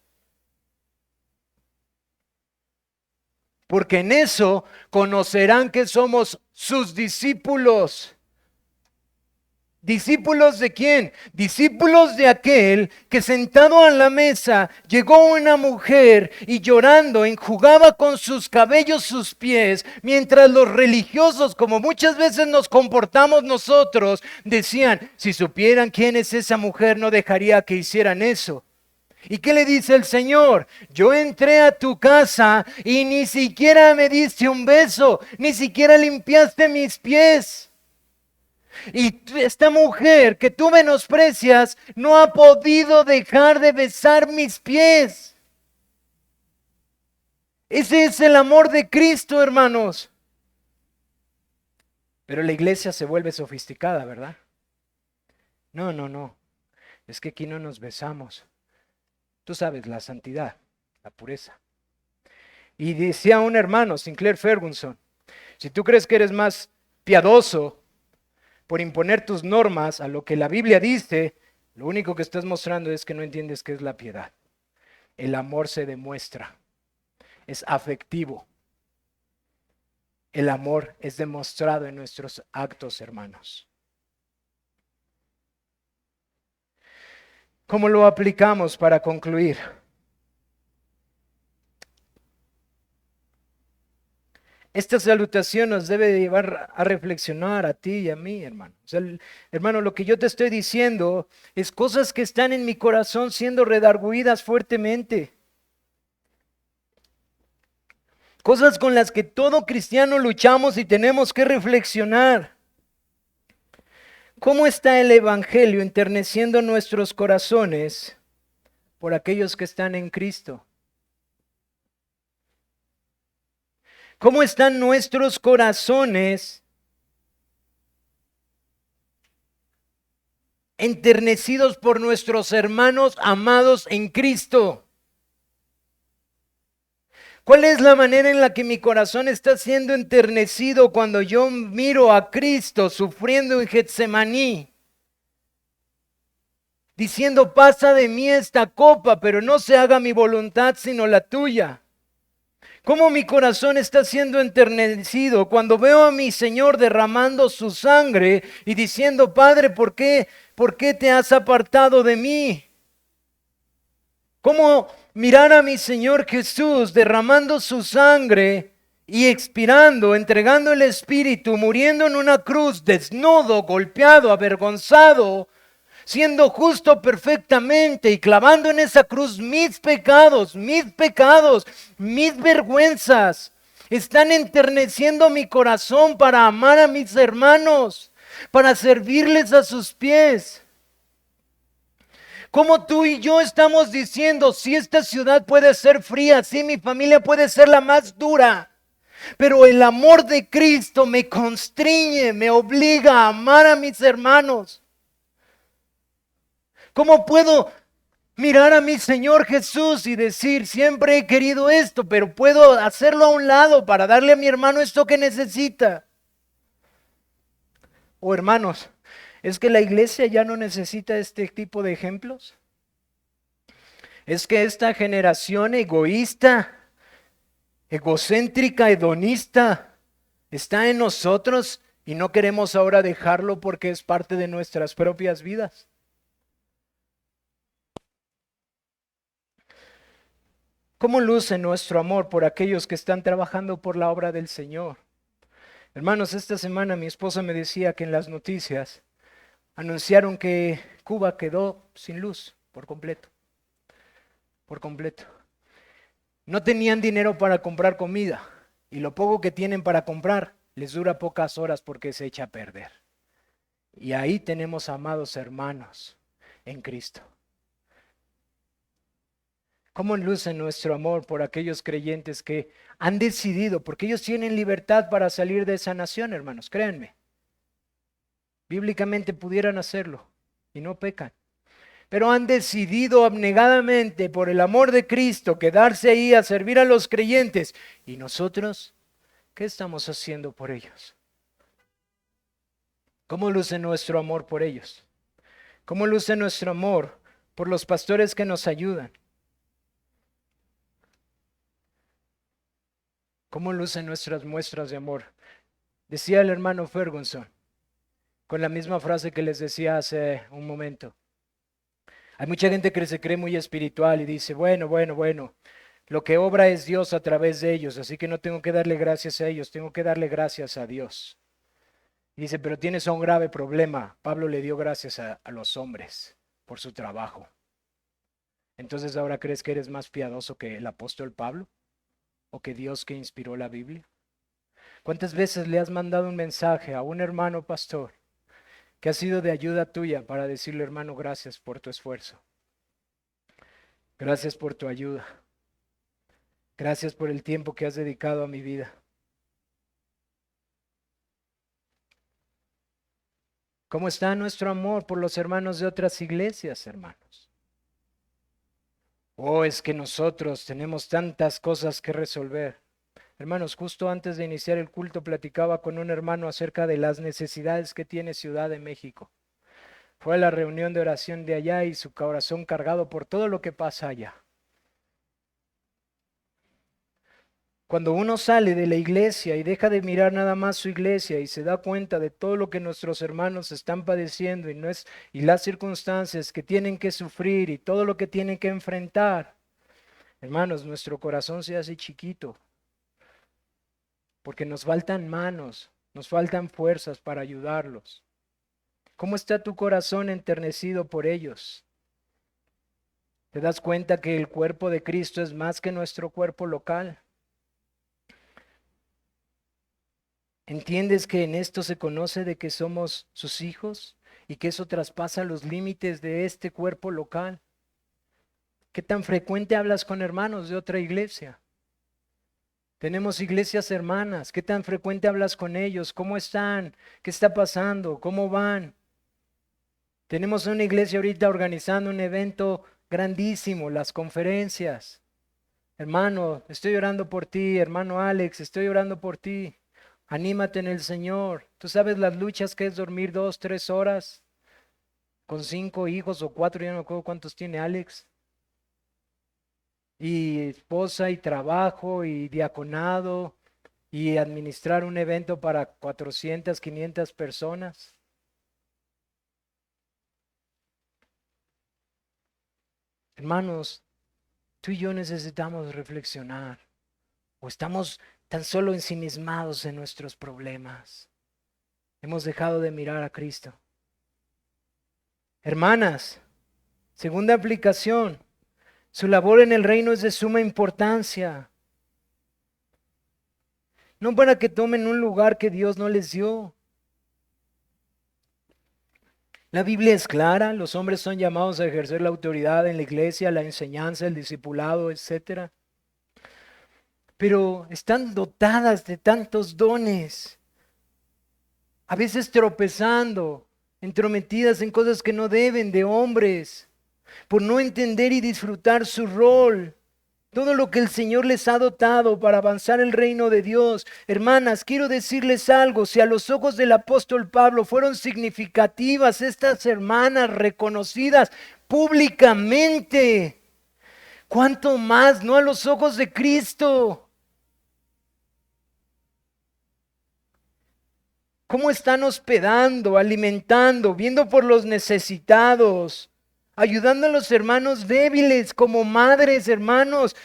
porque en eso conocerán que somos sus discípulos. ¿Discípulos de quién? Discípulos de aquel que sentado a la mesa llegó una mujer y llorando enjugaba con sus cabellos sus pies, mientras los religiosos, como muchas veces nos comportamos nosotros, decían, si supieran quién es esa mujer no dejaría que hicieran eso. ¿Y qué le dice el Señor? Yo entré a tu casa y ni siquiera me diste un beso, ni siquiera limpiaste mis pies. Y esta mujer que tú menosprecias no ha podido dejar de besar mis pies. Ese es el amor de Cristo, hermanos. Pero la iglesia se vuelve sofisticada, ¿verdad? No, no, no. Es que aquí no nos besamos. Tú sabes, la santidad, la pureza. Y decía un hermano, Sinclair Ferguson, si tú crees que eres más piadoso por imponer tus normas a lo que la Biblia dice, lo único que estás mostrando es que no entiendes qué es la piedad. El amor se demuestra, es afectivo. El amor es demostrado en nuestros actos, hermanos. ¿Cómo lo aplicamos para concluir? Esta salutación nos debe llevar a reflexionar a ti y a mí, hermano. O sea, hermano, lo que yo te estoy diciendo es cosas que están en mi corazón siendo redarguidas fuertemente. Cosas con las que todo cristiano luchamos y tenemos que reflexionar. ¿Cómo está el Evangelio enterneciendo nuestros corazones por aquellos que están en Cristo? ¿Cómo están nuestros corazones enternecidos por nuestros hermanos amados en Cristo? ¿Cuál es la manera en la que mi corazón está siendo enternecido cuando yo miro a Cristo sufriendo en Getsemaní? Diciendo, pasa de mí esta copa, pero no se haga mi voluntad sino la tuya. ¿Cómo mi corazón está siendo enternecido cuando veo a mi Señor derramando su sangre y diciendo, Padre, ¿por qué te has apartado de mí? ¿Cómo mirar a mi Señor Jesús derramando su sangre y expirando, entregando el Espíritu, muriendo en una cruz, desnudo, golpeado, avergonzado, siendo justo perfectamente y clavando en esa cruz mis pecados, mis vergüenzas, están enterneciendo mi corazón para amar a mis hermanos, para servirles a sus pies? Como tú y yo estamos diciendo, si esta ciudad puede ser fría, si mi familia puede ser la más dura, pero el amor de Cristo me constriñe, me obliga a amar a mis hermanos. ¿Cómo puedo mirar a mi Señor Jesús y decir, siempre he querido esto, pero puedo hacerlo a un lado para darle a mi hermano esto que necesita? O hermanos, ¿es que la iglesia ya no necesita este tipo de ejemplos? ¿Es que esta generación egoísta, egocéntrica, hedonista, está en nosotros y no queremos ahora dejarlo porque es parte de nuestras propias vidas? ¿Cómo luce nuestro amor por aquellos que están trabajando por la obra del Señor? Hermanos, esta semana mi esposa me decía que en las noticias anunciaron que Cuba quedó sin luz por completo. Por completo. No tenían dinero para comprar comida y lo poco que tienen para comprar les dura pocas horas porque se echa a perder. Y ahí tenemos amados hermanos en Cristo. ¿Cómo luce nuestro amor por aquellos creyentes que han decidido, porque ellos tienen libertad para salir de esa nación, hermanos, créanme? Bíblicamente pudieran hacerlo y no pecan. Pero han decidido abnegadamente por el amor de Cristo quedarse ahí a servir a los creyentes. ¿Y nosotros qué estamos haciendo por ellos? ¿Cómo luce nuestro amor por ellos? ¿Cómo luce nuestro amor por los pastores que nos ayudan? ¿Cómo lucen nuestras muestras de amor? Decía el hermano Ferguson, con la misma frase que les decía hace un momento. Hay mucha gente que se cree muy espiritual y dice, bueno, lo que obra es Dios a través de ellos, así que no tengo que darle gracias a ellos, tengo que darle gracias a Dios. Y dice, pero tienes un grave problema. Pablo le dio gracias a los hombres por su trabajo. Entonces, ¿ahora crees que eres más piadoso que el apóstol Pablo? ¿O que Dios que inspiró la Biblia? ¿Cuántas veces le has mandado un mensaje a un hermano pastor que ha sido de ayuda tuya para decirle, hermano, gracias por tu esfuerzo? Gracias por tu ayuda. Gracias por el tiempo que has dedicado a mi vida. ¿Cómo está nuestro amor por los hermanos de otras iglesias, hermanos? Oh, es que nosotros tenemos tantas cosas que resolver. Hermanos, justo antes de iniciar el culto platicaba con un hermano acerca de las necesidades que tiene Ciudad de México. Fue a la reunión de oración de allá y su corazón cargado por todo lo que pasa allá. Cuando uno sale de la iglesia y deja de mirar nada más su iglesia y se da cuenta de todo lo que nuestros hermanos están padeciendo y las circunstancias que tienen que sufrir y todo lo que tienen que enfrentar, hermanos, nuestro corazón se hace chiquito porque nos faltan manos, nos faltan fuerzas para ayudarlos. ¿Cómo está tu corazón enternecido por ellos? ¿Te das cuenta que el cuerpo de Cristo es más que nuestro cuerpo local? ¿Entiendes que en esto se conoce de que somos sus hijos y que eso traspasa los límites de este cuerpo local? ¿Qué tan frecuente hablas con hermanos de otra iglesia? Tenemos iglesias hermanas. ¿Qué tan frecuente hablas con ellos? ¿Cómo están? ¿Qué está pasando? ¿Cómo van? Tenemos una iglesia ahorita organizando un evento grandísimo, las conferencias. Hermano, estoy orando por ti. Hermano Alex, estoy orando por ti. Anímate en el Señor. Tú sabes las luchas que es dormir 2, 3 horas con 5 hijos o 4, ya no me acuerdo cuántos tiene Alex. Y esposa y trabajo y diaconado y administrar un evento para 400, 500 personas. Hermanos, tú y yo necesitamos reflexionar. O estamos tan solo ensimismados en nuestros problemas. Hemos dejado de mirar a Cristo. Hermanas, segunda aplicación. Su labor en el reino es de suma importancia. No para que tomen un lugar que Dios no les dio. La Biblia es clara, los hombres son llamados a ejercer la autoridad en la iglesia, la enseñanza, el discipulado, etc. Pero están dotadas de tantos dones, a veces tropezando, entrometidas en cosas que no deben de hombres, por no entender y disfrutar su rol. Todo lo que el Señor les ha dotado para avanzar el reino de Dios. Hermanas, quiero decirles algo. Si a los ojos del apóstol Pablo fueron significativas estas hermanas reconocidas públicamente, ¿cuánto más no a los ojos de Cristo? ¿Cómo están hospedando, alimentando, viendo por los necesitados, ayudando a los hermanos débiles como madres, hermanos?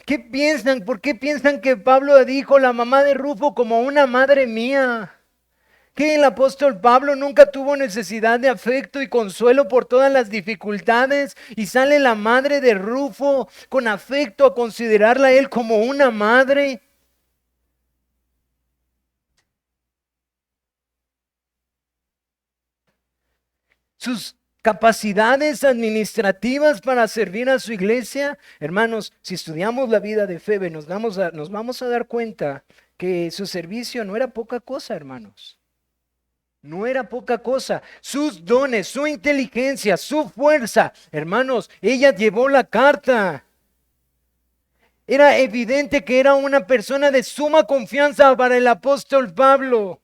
¿Qué piensan? ¿Por qué piensan que Pablo dijo la mamá de Rufo como una madre mía? ¿Que el apóstol Pablo nunca tuvo necesidad de afecto y consuelo por todas las dificultades? Y sale la madre de Rufo con afecto a considerarla a él como una madre. Sus capacidades administrativas para servir a su iglesia. Hermanos, si estudiamos la vida de Febe, nos vamos a dar cuenta que su servicio no era poca cosa, hermanos. No era poca cosa. Sus dones, su inteligencia, su fuerza. Hermanos, ella llevó la carta. Era evidente que era una persona de suma confianza para el apóstol Pablo.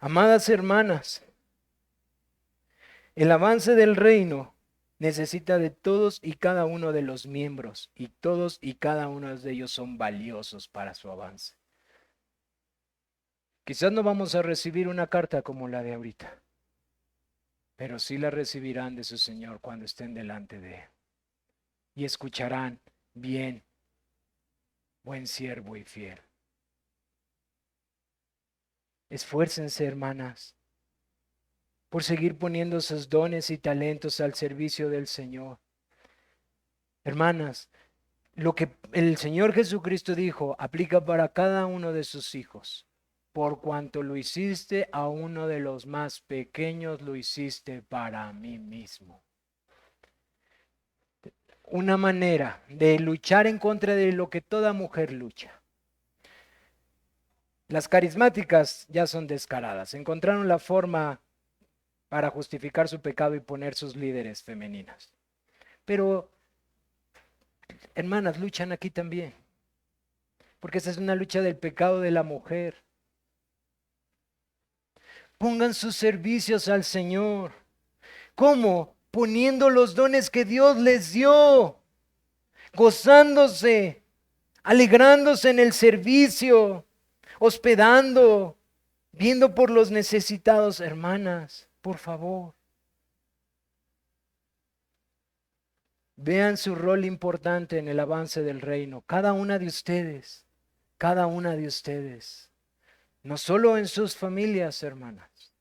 Amadas hermanas, el avance del reino necesita de todos y cada uno de los miembros, y todos y cada uno de ellos son valiosos para su avance. Quizás no vamos a recibir una carta como la de ahorita, pero sí la recibirán de su Señor cuando estén delante de Él. Y escucharán: bien, buen siervo y fiel. Esfuércense, hermanas, por seguir poniendo sus dones y talentos al servicio del Señor. Hermanas, lo que el Señor Jesucristo dijo aplica para cada uno de sus hijos. Por cuanto lo hiciste a uno de los más pequeños, lo hiciste para mí mismo. Una manera de luchar en contra de lo que toda mujer lucha. Las carismáticas ya son descaradas. Encontraron la forma para justificar su pecado y poner sus líderes femeninas. Pero, hermanas, luchan aquí también. Porque esa es una lucha del pecado de la mujer. Pongan sus servicios al Señor. ¿Cómo? Poniendo los dones que Dios les dio. Gozándose, alegrándose en el servicio, hospedando, viendo por los necesitados. Hermanas, por favor, vean su rol importante en el avance del reino. Cada una de ustedes, no solo en sus familias, hermanas.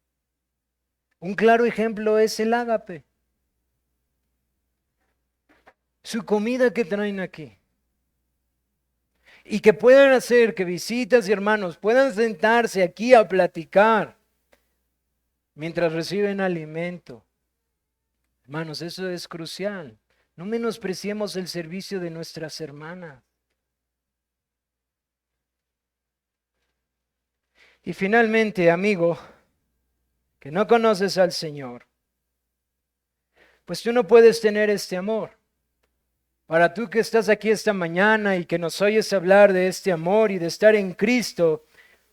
Un claro ejemplo es el ágape. Su comida que traen aquí. Y que puedan hacer que visitas y hermanos puedan sentarse aquí a platicar mientras reciben alimento. Hermanos, eso es crucial. No menospreciemos el servicio de nuestras hermanas. Y finalmente, amigo, que no conoces al Señor, pues tú no puedes tener este amor. Para tú que estás aquí esta mañana y que nos oyes hablar de este amor y de estar en Cristo,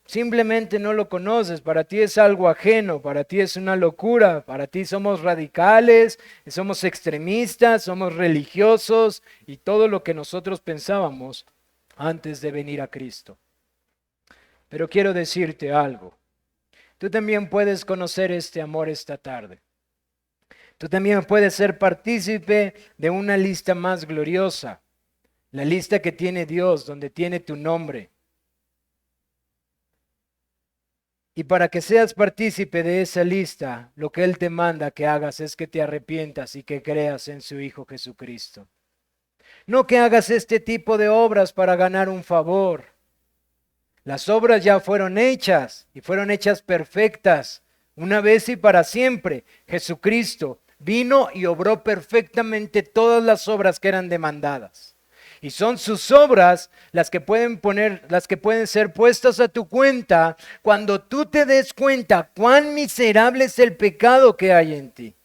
simplemente no lo conoces. Para ti es algo ajeno, para ti es una locura, para ti somos radicales, somos extremistas, somos religiosos y todo lo que nosotros pensábamos antes de venir a Cristo. Pero quiero decirte algo. Tú también puedes conocer este amor esta tarde. Tú también puedes ser partícipe de una lista más gloriosa, la lista que tiene Dios, donde tiene tu nombre. Y para que seas partícipe de esa lista, lo que Él te manda que hagas es que te arrepientas y que creas en su Hijo Jesucristo. No que hagas este tipo de obras para ganar un favor. Las obras ya fueron hechas y fueron hechas perfectas, una vez y para siempre. Jesucristo vino y obró perfectamente todas las obras que eran demandadas. Y son sus obras las que pueden ser puestas a tu cuenta cuando tú te des cuenta cuán miserable es el pecado que hay en ti.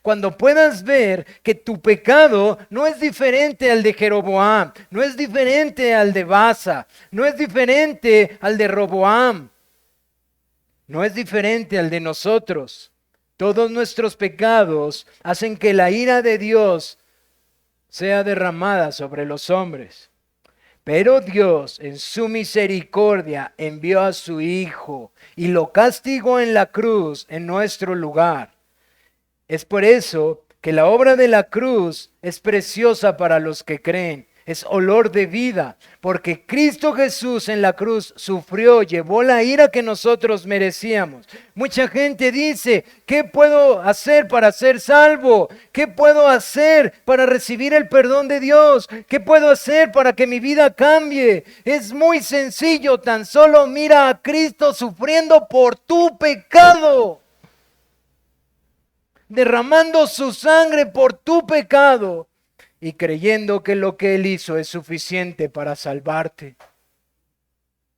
Cuando puedas ver que tu pecado no es diferente al de Jeroboam, no es diferente al de Baasa, no es diferente al de Roboam, no es diferente al de nosotros. Todos nuestros pecados hacen que la ira de Dios sea derramada sobre los hombres. Pero Dios, en su misericordia, envió a su Hijo y lo castigó en la cruz en nuestro lugar. Es por eso que la obra de la cruz es preciosa para los que creen. Es olor de vida, porque Cristo Jesús en la cruz sufrió, llevó la ira que nosotros merecíamos. Mucha gente dice: ¿qué puedo hacer para ser salvo? ¿Qué puedo hacer para recibir el perdón de Dios? ¿Qué puedo hacer para que mi vida cambie? Es muy sencillo, tan solo mira a Cristo sufriendo por tu pecado, derramando su sangre por tu pecado y creyendo que lo que Él hizo es suficiente para salvarte.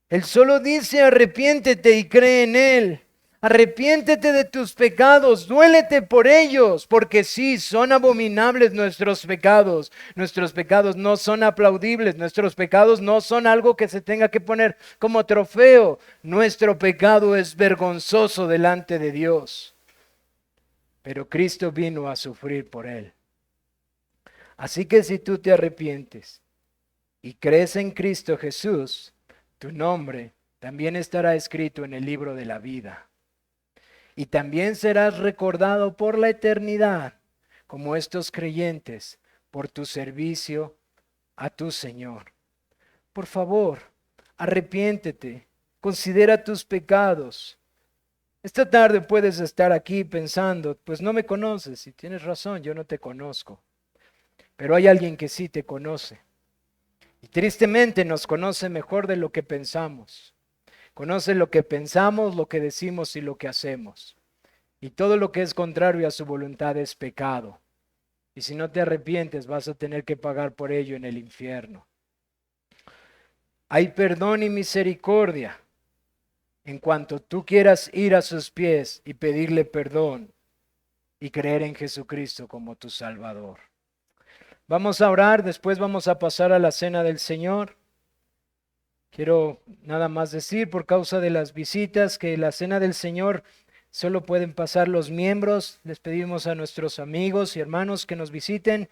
Él solo dice: arrepiéntete y cree en Él. Arrepiéntete de tus pecados, duélete por ellos, porque sí, son abominables nuestros pecados. Nuestros pecados no son aplaudibles, nuestros pecados no son algo que se tenga que poner como trofeo. Nuestro pecado es vergonzoso delante de Dios. Pero Cristo vino a sufrir por él. Así que si tú te arrepientes y crees en Cristo Jesús, tu nombre también estará escrito en el libro de la vida. Y también serás recordado por la eternidad como estos creyentes por tu servicio a tu Señor. Por favor, arrepiéntete, considera tus pecados. Esta tarde puedes estar aquí pensando, pues no me conoces, y tienes razón, yo no te conozco. Pero hay alguien que sí te conoce. Y tristemente nos conoce mejor de lo que pensamos. Conoce lo que pensamos, lo que decimos y lo que hacemos. Y todo lo que es contrario a su voluntad es pecado. Y si no te arrepientes vas a tener que pagar por ello en el infierno. Hay perdón y misericordia en cuanto tú quieras ir a sus pies y pedirle perdón y creer en Jesucristo como tu Salvador. Vamos a orar, después vamos a pasar a la cena del Señor. Quiero nada más decir, por causa de las visitas, que la cena del Señor solo pueden pasar los miembros. Les pedimos a nuestros amigos y hermanos que nos visiten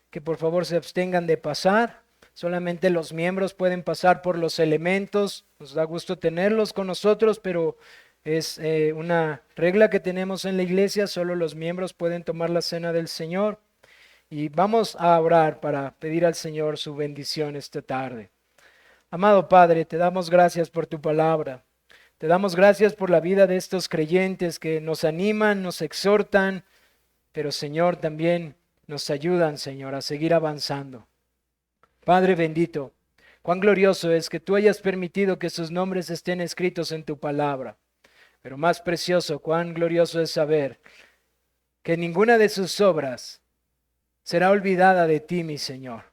que por favor se abstengan de pasar. Solamente los miembros pueden pasar por los elementos. Nos da gusto tenerlos con nosotros, pero es una regla que tenemos en la iglesia. Solo los miembros pueden tomar la cena del Señor. Y vamos a orar para pedir al Señor su bendición esta tarde. Amado Padre, te damos gracias por tu palabra. Te damos gracias por la vida de estos creyentes que nos animan, nos exhortan, pero Señor también nos ayudan, Señor, a seguir avanzando. Padre bendito, cuán glorioso es que tú hayas permitido que sus nombres estén escritos en tu palabra. Pero más precioso, cuán glorioso es saber que ninguna de sus obras será olvidada de ti, mi Señor,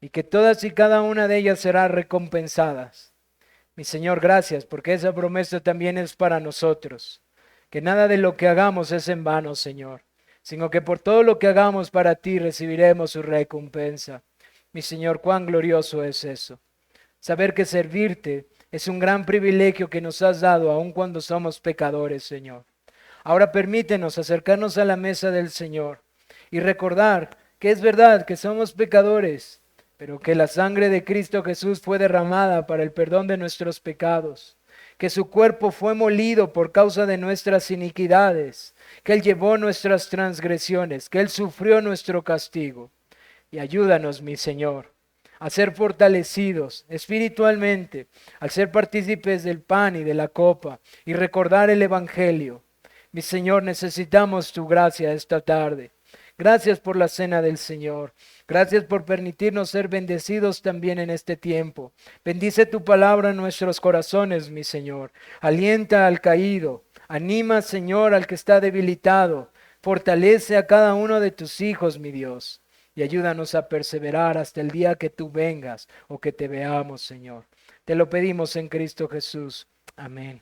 y que todas y cada una de ellas serán recompensadas. Mi Señor, gracias, porque esa promesa también es para nosotros, que nada de lo que hagamos es en vano, Señor, sino que por todo lo que hagamos para ti recibiremos su recompensa. Mi Señor, cuán glorioso es eso. Saber que servirte es un gran privilegio que nos has dado, aun cuando somos pecadores, Señor. Ahora permítenos acercarnos a la mesa del Señor y recordar que es verdad que somos pecadores, pero que la sangre de Cristo Jesús fue derramada para el perdón de nuestros pecados, que su cuerpo fue molido por causa de nuestras iniquidades, que Él llevó nuestras transgresiones, que Él sufrió nuestro castigo. Y ayúdanos, mi Señor, a ser fortalecidos espiritualmente, al ser partícipes del pan y de la copa y recordar el Evangelio. Mi Señor, necesitamos tu gracia esta tarde. Gracias por la cena del Señor. Gracias por permitirnos ser bendecidos también en este tiempo. Bendice tu palabra en nuestros corazones, mi Señor. Alienta al caído. Anima, Señor, al que está debilitado. Fortalece a cada uno de tus hijos, mi Dios. Y ayúdanos a perseverar hasta el día que tú vengas o que te veamos, Señor. Te lo pedimos en Cristo Jesús. Amén.